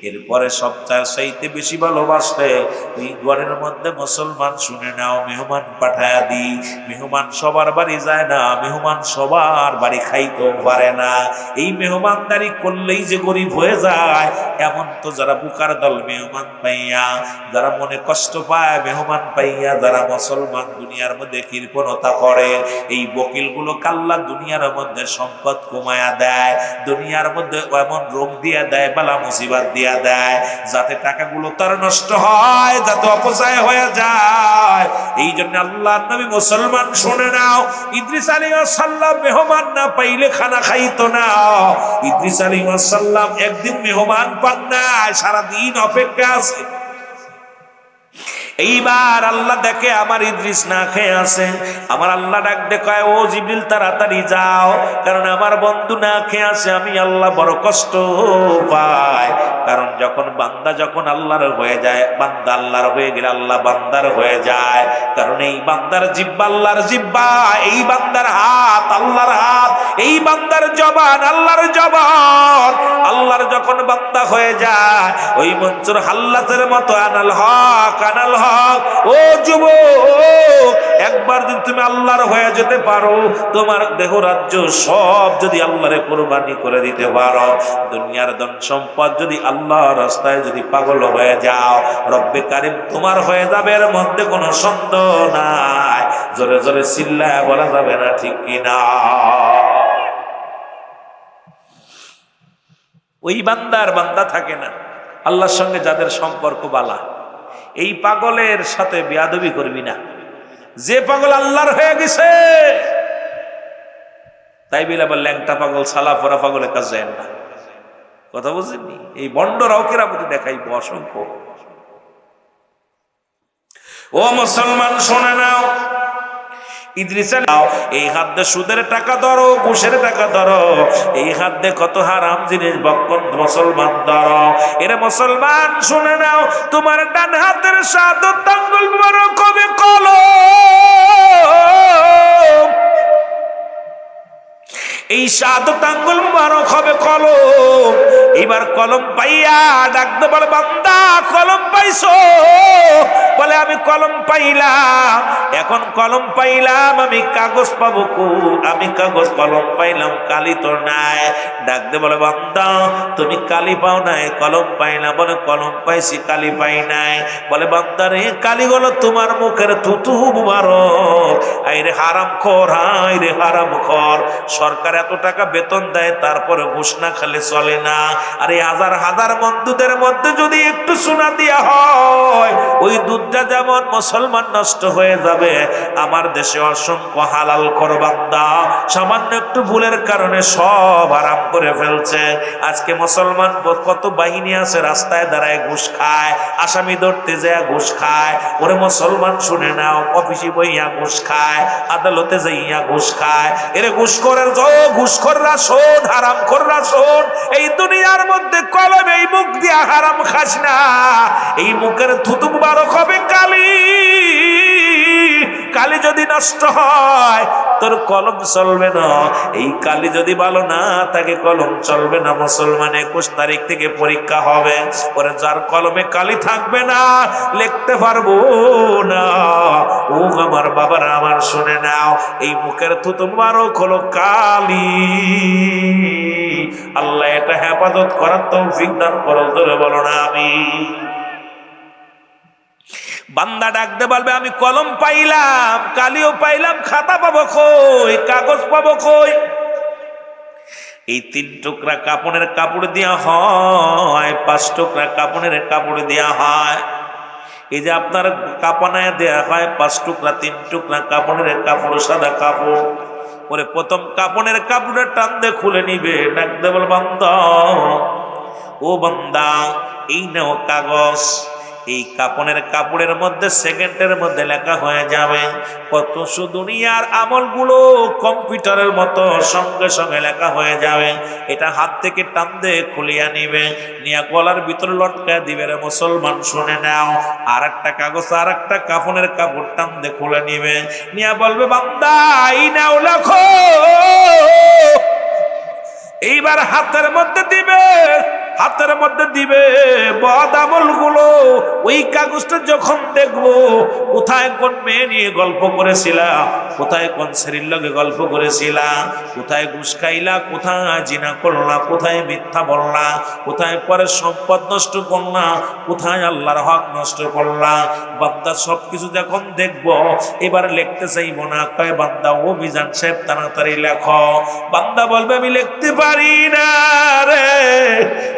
এরপরে সবচাইতে বেশি ভালোবাসলে ওই ঘরের মধ্যে মুসলমান শুনে নাও মেহমান পাঠায়া দিই। মেহমান সবার বাড়ি যায় না, মেহমান সবার বাড়ি খাইতেও পারে না। এই মেহমানদারি করলেই যে গরিব হয়ে যায় এমন তো যারা বুকার দল মেহমান পাইয়া, যারা মনে কষ্ট পায় মেহমান পাইয়া, যারা মুসলমান দুনিয়ার মধ্যে কৃপণতা করে, এই বকিলগুলো কাল্লা দুনিয়ার মধ্যে সম্পদ কমায়া দেয়, দুনিয়ার মধ্যে এমন রোগ দিয়া দেয়, বালা মুসিবত দিয়া দেয়, যাতে টাকাগুলো তার নষ্ট হয়, যাতে অপচয় হয়ে যায়। এই জন্য আল্লাহ নবী মুসলমান শুনে নাও, ইদ্রিস আলাইহিস সালাম মেহমান না পাইলে খানা খাইতো না। ইদ্রিস আলাইহিস সালাম একদিন মেহমান পান না, সারাদিন অপেক্ষা আছে। এইবার আল্লাহ দেখে আমার ইদ্রিস না খেয়ে আছে, আমার আল্লাহ ডাক দেখায়, ও জিবরিল তাড়াতাড়ি যাও, কারণ আমার বন্ধু না খেয়ে আছে। আমি আল্লাহ বড় কষ্ট পাই, কারণ যখন বান্দা যখন আল্লাহর হয়ে যায়, বান্দা আল্লাহর হয়ে গেলে আল্লাহ বান্দার হয়ে যায়, কারণ এই বান্দার জিহ্বা আল্লাহর জিহ্বা, এই বান্দার হাত আল্লাহর হাত, এই বান্দার জবান আল্লাহর জবান। আল্লাহর যখন বান্দা হয়ে যায়, ওই মঞ্চুর হাল্লাতের মতো আনাল হক আনাল হক। ও যুবক, একবার যদি তুমি আল্লাহর হয়ে যেতে পারো, তোমার দেহ রাজ্য সব যদি আল্লাহরে কুরবানি করে দিতে পারো, দুনিয়ার ধন সম্পদ যদি আল্লাহর রাস্তায় যদি পাগল হয়ে যাও, রব্বে কারিম তোমার হয়ে যাবে, এর মধ্যে কোনো সন্দেহ নাই। জোরে জোরে চিল্লায় বলা যাবে না ঠিক কিনা? ওই বান্দার বান্দা থাকে না, আল্লাহর সঙ্গে যাদের সম্পর্ক বালা, এই পাগলের সাথে বেয়াদবি করবি না। যে পাগল আল্লাহর হয়ে গেছে, তাই বলে আবার ল্যাংটা পাগল সালা পরা পাগলের কাছে যায় না। কথা বুঝেননি? এই বন্ডরাও কেরামতি দেখাইব অসংখ্য। ও মুসলমান শোনে নাও, ইদ্রিস এই হাত দিয়ে সুদের টাকা ধরো, ঘুষের টাকা ধরো, এই হাত দিয়ে কত হারাম জিনিস ভক্ষণ মুসলমান ধরো। এর মুসলমান শুনে নাও, তোমার ডান হাতের শাহাদাত আঙ্গুল মুবারক হবে কলম, এই শাহাদাত আঙ্গুল মুবারক হবে কলম। এবার কলম পাইয়া ডাকতে বলে, বান্দা কলম পাইছো? বলে আমি কলম পাইলাম, এখন কলম পাইলাম, আমি কাগজ পাবো কো? আমি কাগজ কলম পাইলাম, কালি তো নাই। ডাকতে বলে, বান্দা তুমি কালি পাও নাই, কলম পাই না? বলে কলম পাইছি, কালি পাই নাই। বলে বান্দা রে, কালি হলো তোমার মুখের থুতু মুবারক। আইরে হারাম খোর, হাইরে হারাম খোর, সরকারে এত টাকা বেতন দেয়, তারপরে ঘুষ না খেলে চলে না। আর এই হাজার হাজার বন্ধুদের মধ্যে যদি একটু সোনা দেওয়া হয়, ওই দুধটা যেমন মুসলমান নষ্ট হয়ে যাবে। আমার দেশে অসংখ্য হালাল কর বান্দা সামান্য একটু ভুলের কারণে সব আরাম করে ফেলছে। আজকে মুসলমান কত বাহিনী আছে রাস্তায় দাঁড়ায় ঘুষ খায়, আসামি ধরতে যায় ঘুষ খায়। ওরে মুসলমান শুনে নাও, অফিসে বইয়া ঘুষ খায়, আদালতে যাইয়া ঘুষ খায়। এরে ঘুষখোরের ঘুষখোররা শোন, হারাম খোররা শোন, এই দুনিয়ার মধ্যে কলম এই মুখ দিয়া হারাম খাস না। এই মুখের থুতু মুবারক হবে কালি, কালি যদি নষ্ট হয় তোর কলম চলবে না। এই কালি যদি ভালো না থাকে কলম চলবে না। মুসলমান 21 তারিখ থেকে পরীক্ষা হবে, পরে যার কলমে কালি থাকবে না লিখতে পারবো না। ও আমার বাবারা আমার শুনে নাও, এই মুখের থুতু মুবারক হলো কালি। আল্লাহ এটা হেফাজত করার তৌফিক দান করো, ধরে বলো না আমিন। বান্দা ডাকতে বলবে আমি কলম পাইলাম, কালিও পাইলাম, খাতা পাবো কই, কাগজ পাবো কই? এই 3 টুকরা কাপড়ের কাপড় দেওয়া হয়, 5 টুকরা কাপড়ের কাপড় দেওয়া হয়। এই যে আপনার কাপনায় দেওয়া হয় 5 টুকরা, 3 টুকরা কাপড়ের কাপড়, সাদা কাপড়। ওরে প্রথম কাপড়ের কাপড়ের টান দিয়ে খুলে নিবে, ডাকতে বল বান্দা, ও বান্দা এই নাও কাগজ। এই কাপড়ের মধ্যে সেকেন্ডের মধ্যে লেখা হয়ে যাবে কত দুনিয়ার আমলগুলো কম্পিউটারের মতো সঙ্গে সঙ্গে লেখা হয়ে যাবে। এটা হাত থেকে টান দিয়ে খুলিয়া নিবে, নিয়ে গলার ভিতরে লটকায় দিবে। রে মুসলমান শুনে নাও, আর একটা কাগজ, আর একটা কাপড়ের কাপড় টান দিয়ে খুলে নিবে, নিয়ে বলবে বান্দা এই নাও লেখো। এইবার হাতের মধ্যে দিবে, হাতের মধ্যে দিবে বদ আমল গুলো। ওই কাগজটা যখন দেখবো, কোথায় কোন মেয়ে নিয়ে গল্প করেছিলা, কোথায় কোন শরীর লগে গল্প করেছিলা, কোথায় ঘুষ খাইলা, কোথায় জিনা করলা, কোথায় মিথ্যা বললা, কোথায় পরে সম্পদ নষ্ট করলা, কোথায় আল্লাহর হক নষ্ট করলা। বান্দা সবকিছু যখন দেখবো, এবার লিখতে চাইবো না, কয় বান্দা ও মিজান সাহেব তাড়াতাড়ি লেখো। বান্দা বলবে আমি লিখতে পারি না রে।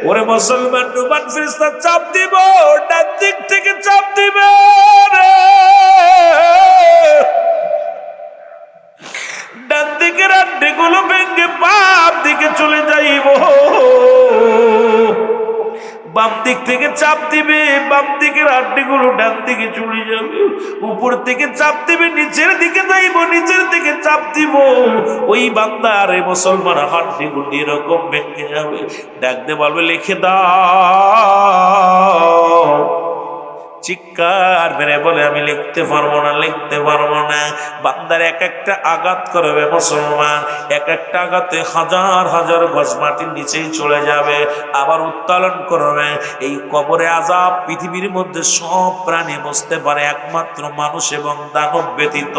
ওরে মুসলমান নুমান ফেরেশতা চাপ দিব, ডান দিক থেকে চাপ দিবে রে। ডান দিকের আড্ডিগুলো ভেঙে বাম দিকে চলে যাইব। বাম দিক থেকে চাপ দিবে, বাম দিকের আড্ডিগুলো ডান দিকে চলে যাবে। উপর থেকে চাপ দিবে, নিচের দিকে যাইব, নিচের দিকে চাপ দিব। ওই বান্দার এই মুসলমান হাড্ডিগুলো এরকম ভেঙে যাবে। ডাকতে বলবে লিখে দাও। চিৎকার মেরে বলে আমি লিখতে পারবো না, লিখতে পারবো না। বান্দার এক একটা আঘাত করবে মুসলমান, এক একটা আঘাতে হাজার হাজার গজ মাটির নিচেই চলে যাবে, আবার উত্তোলন করবে। এই কবরে আযাব পৃথিবীর মধ্যে সব প্রাণী বুঝতে পারে, একমাত্র মানুষ এবং দানব ব্যতীত।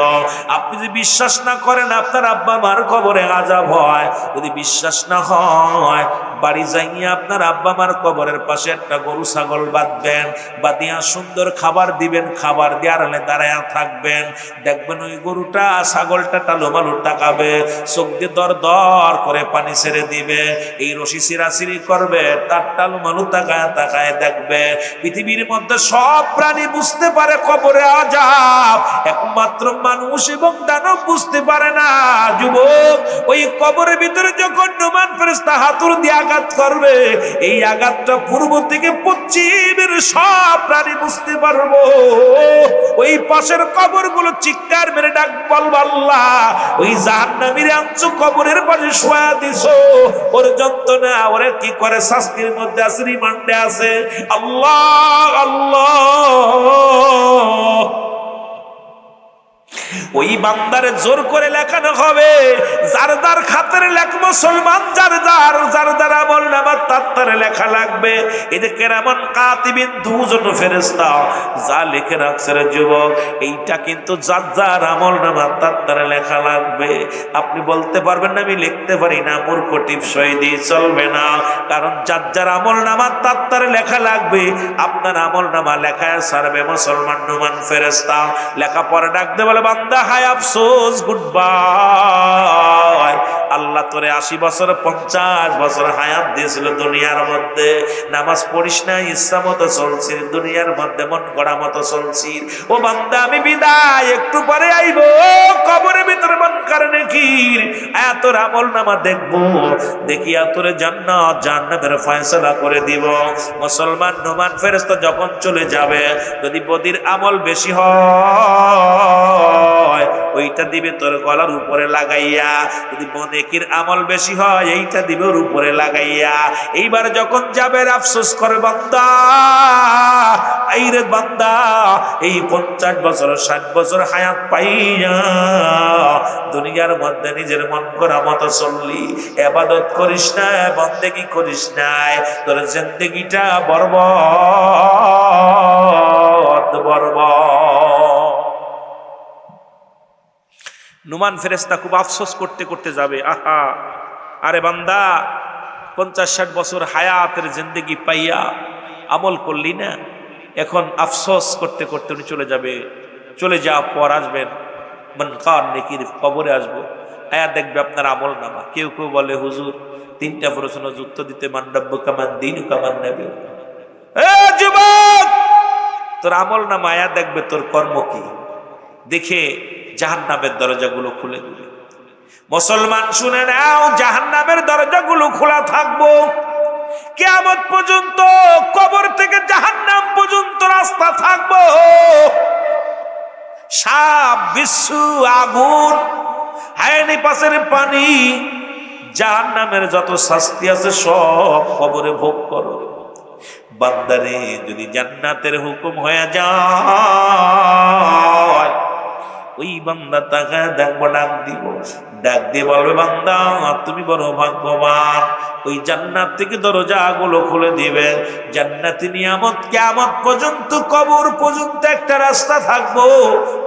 আপনি যদি বিশ্বাস না করেন আপনার আব্বা মার কবরে আযাব হয়, যদি বিশ্বাস না হয় বাড়ি যাইয়া আপনার আব্বা মার কবরের পাশে একটা গরু ছাগল বাঁধবেন, বাঁধিয়া সুন্দর খাবার দিবেন, খাবার দিয়ে আড়ালে দাঁড়ায়া থাকবেন। দেখবেন ওই গরুটা ছাগলটা টালুমালু তাকাবে, চোখ দিয়ে দর দর করে পানি ছেড়ে দিবে, এই রশি সিরাসিরি করবে, তার টালুমালু তাকায় তাকায় দেখবে। পৃথিবীর মধ্যে সব প্রাণী বুঝতে পারে কবরে আযাব, একমাত্র মানুষ এবং দানব বুঝতে পারে না। যুবক, ওই কবরের ভিতরে যখন নুমান ফেরেশতা হাতুড় দিয়ে আঘাত করবে, এই আঘাতটা পূর্ব থেকে পশ্চিমের সব প্রাণী বুঝতে পারবো। ওই পাশের কবরগুলো চিৎকার মেরে ডাক বলবো আল্লাহ ওই জাহান্নামীর আনছো কবরের পাশে শোয়া দিছো, ওর যন্ত্রণা ওরে কি করে শাস্তির মধ্যে আছে, রিমান্ডে আছে। আল্লাহ আল্লাহ, ওই বান্দারে জোর করে লেখানো হবে। যার যার খাতের লেখ মুসলমান, যার যার আমল নামা তার লেখা লাগবে। এই যে কেরামান কাতিবিন, দুজন ফেরেশতা যা লিখে রাখছে রে যুবক, এইটা কিন্তু যার যার আমল নামা তার লেখা লাগবে। আপনি বলতে পারবেন না আমি লিখতে পারি না, মূর্খ টিপসই দিয়ে চলবে না। কারণ যার যার আমল নামা তার লেখা লাগবে। আপনার আমল নামা লেখায় সারবে মুসলমান নুমান ফেরেশতা। লেখা পরে ডাকতে বলে বান্দা হায় আফসোস, গুড বাই, আল্লাহ তোরে 80 বছর 50 বছর হায়াত দিয়েছিল দুনিয়ার মধ্যে, নামাজ পড়িস না, ইচ্ছা মতো চলছিস দুনিয়ার মধ্যে, মন করা মতো চলছিস। ও বান্দা আমি বিদায়, একটু পরে আইব কবরের ভিতরে মন করে নাকি তোর আমল নামা দেখবো, দেখিয়া তোরে জান্নাত জান্নাতের ফয়সালা করে দিব। মুসলমান নোমান ফেরেশতা যখন চলে যাবে, যদি বদির আমল বেশি হয় ওইটা দিবে তোর গলার উপরে লাগাইয়া, যদি নেকির আমল বেশি হয় এইটা দিবে ওর উপরে লাগাইয়া। এইবার যখন যাবে আফসোস করে বান্দা, এই রে বান্দা এই 50 বছর 60 বছর হায়াত পাইয়া দুনিয়ার মধ্যে নিজের মন করা মতো চললি, ইবাদত করিস না, বন্দেগী করিস না, তোর জিন্দেগিটা বরবাদ বরবাদ। নুমান ফেরেশতা খুব আফসোস করতে করতে যাবে, আহা আরে বান্দা 50-60 বছর হায়াতের জিন্দেগি পাইয়া আমল করলি না, এখন আফসোস করতে করতে উনি চলে যাবে। চলে যাওয়ার পর আসবেন মনকার নেকির কবরে আসবো, আয়া দেখবে আপনার আমল নামা। কেউ কেউ বলে হুজুর 3টা প্রশ্ন উত্তর দিতে, মান্ডব্য কামান দিন কামান নেবে। যুবক তোর আমল নামা আয়া দেখবে তোর কর্ম কি, দেখে জাহান্নামের দরজাগুলো খুলে দিবে। মুসলমান শুনে নাও, জাহান্নামের দরজাগুলো খোলা থাকবো কিয়ামত পর্যন্ত, কবর থেকে জাহান্নাম পর্যন্ত রাস্তা থাকবো। সাপ, বিচ্ছু, আগুন, হায়নি পাশের পানি, জাহান্নামের যত শাস্তি আছে সব কবরে ভোগ করো। বান্দারে যদি জান্নাতের হুকুম হয়ে যায়, ওই বান্দা তাকে দেখবো, ডাক দিব, ডাক দিয়ে বলবে বান্দা তুমি বড় ভাগ্যবান। ওই জান্নাত থেকে দরজাগুলো খুলে দিবে, জান্নাতি নিয়ামত কিয়ামত পর্যন্ত, কবর পর্যন্ত একটা রাস্তা থাকবো,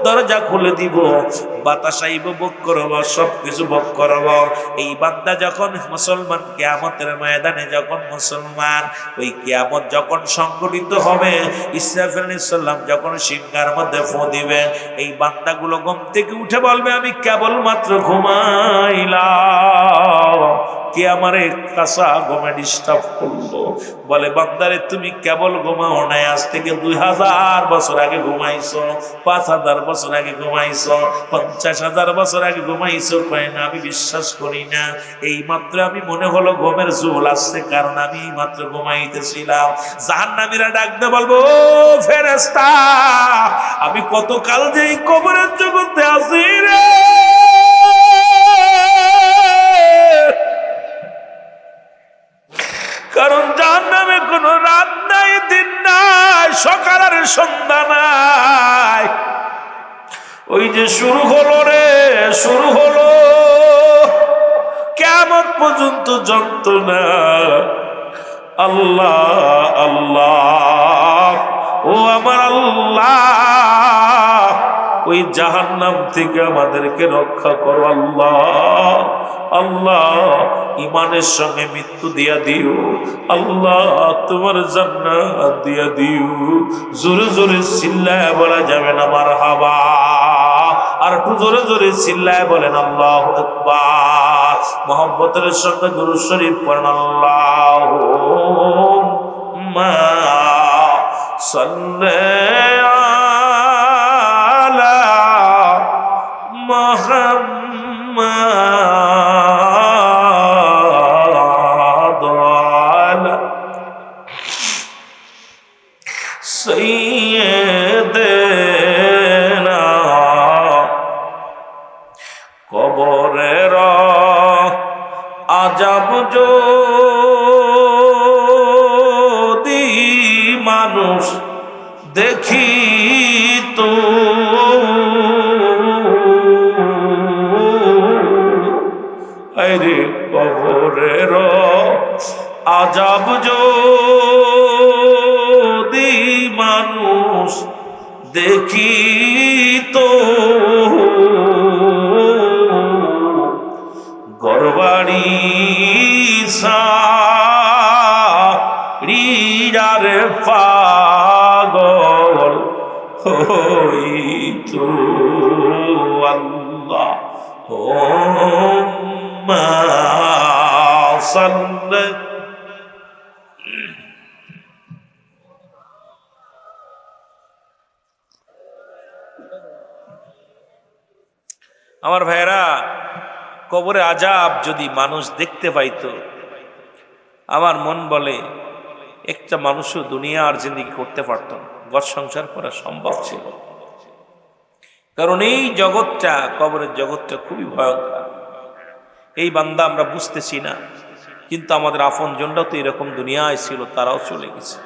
দরজা খুলে দিব, বাতাস আইব, ভোগ করব, সবকিছু ভোগ করব। এই বান্দা যখন মুসলমান কিয়ামতের ময়দানে, যখন মুসলমান ওই কিয়ামত যখন সংগঠিত হবে, ইসরাফিল আলাইহিস সালাম যখন সিংহার মধ্যে ফু দিবে, এই বান্দাগুলো ঘুম থেকে উঠে বলবে আমি কেবলমাত্র ঘুমাইলাম, কে আমারে কাঁচা ঘুমে ডিস্টার্ব করলো। বলে বান্দারে তুমি কেবল ঘুমাও নাই, আজ থেকে 2000 বছর আগে ঘুমাইছো, 5000 বছর আগে ঘুমাইছো, 50,000 বছর আগে ঘুমাইছো। কয় না আমি বিশ্বাস করি না, এই মাত্র আমি মনে হলো ঘুমের ঝোল আসছে, কারণ আমি এই মাত্র ঘুমাইতেছিলাম। জাহান্নামীরা ডাকতে বলবো ও ফেরেশতা, আমি কতকাল যে এই কবরের জগতে আছি রে, কারণ জাহান্নামে কোনো রাত নাই, দিন নাই, সকাল আর সন্ধ্যা নাই। ওই যে শুরু হলো রে, শুরু হলো কিয়ামত পর্যন্ত যন্ত্রণা। আল্লাহ আল্লাহ, ও আমার আল্লাহ, ওই জাহান্নাম থেকে আমাদেরকে রক্ষা করো আল্লাহ। আল্লাহ ইমানের সঙ্গে মৃত্যু দিয়া দিও আল্লাহ, তোমার জান্নাত দিয়া দিও। জোরে জোরে চিল্লায় বলা যাবে না মারহাবা, আর একটু জোরে জোরে চিল্লায় বলেন আল্লাহু আকবার। মুহাব্বতের সঙ্গে দুরূদ শরীফ পড়েন, আল্লাহুম্মা সাল্লি আলা মুহাম্মাদ ওয়ালা সাইয়্যিদিনা। কবরের আযাব যদি মানুষ দেখিত, আরে কবরের আযাব যদি মানুষ দেখিত, গরবাড়ি সাড়িয়ারে পাগল হইতো আল্লাহ। সাল্লা। আমার ভাইয়েরা, কবরে আযাব যদি মানুষ দেখতে পাইতো, আমার মন বলে একটা মানুষও দুনিয়ার জিন্দেগি করতে পারত না, ঘর সংসার করা সম্ভব ছিল। কারণ এই জগৎটা, কবরের জগৎটা খুবই ভয়ঙ্কর। এই বান্দা আমরা বুঝতেছি না, কিন্তু আমাদের আপনজনরাও তো এরকম দুনিয়ায় ছিল, তারাও চলে গেছে।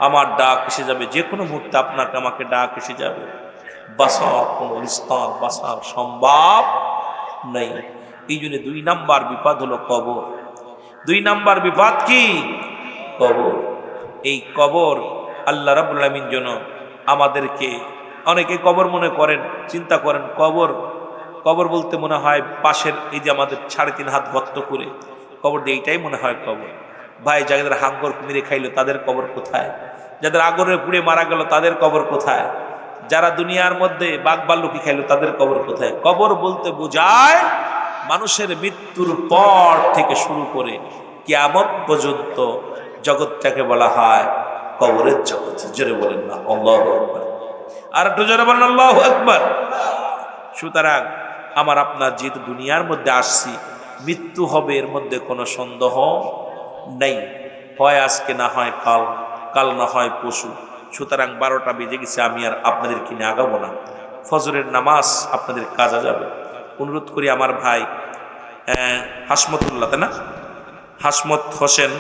আমার ডাক এসে যাবে, যে কোনো মুহূর্তে আপনাকে আমাকে ডাক এসে যাবে। বাসার কোনো নিস্তার, বাসার সম্ভব নেই। এই জন্য 2 নাম্বার বিপদ হলো কবর। 2 নাম্বার বিপদ কি? কবর। এই কবর আল্লাহ রাব্বুল আলামিন যেন আমাদেরকে, অনেকে কবর মনে করেন, চিন্তা করেন কবর, কবর বলতে মনে হয় পাশের এই যে আমাদের 3.5 হাত গর্ত করে কবর দিয়ে, এইটাই মনে হয় কবর। ভাই, যাদের হাঙ্গর মেরে খাইলো তাদের কবর কোথায়? যাদের আগরে পুড়ে মারা গেল তাদের কবর কোথায়? যারা দুনিয়ার মধ্যে বাঘ ভাল্লুকি খাইলো তাদের কবর কোথায়? কবর বলতে বোঝায় মানুষের মৃত্যুর পর থেকে শুরু করে কিয়ামত পর্যন্ত জগৎটাকে বলা হয় কবরের জগৎ। জোরে বলেন না আল্লাহু আকবার। আর একটু জোরে বলেন আল্লাহু আকবার। সুতরাং আমার আপনার যেহেতু দুনিয়ার মধ্যে আসছি, মৃত্যু হবে এর মধ্যে কোনো সন্দেহ নেই। হয় আজকে, না হয় কাল, কাল না হয় পশু। সুতরাং 12টা বেজে গেছে, আমি আর আপনাদের কিনে আগাবো না। ফজরের নামাজ আপনাদের কাজা যাবে। অনুরোধ করি আমার ভাই হাসমতুল্লাহ, তাই না, হাসমত হোসেন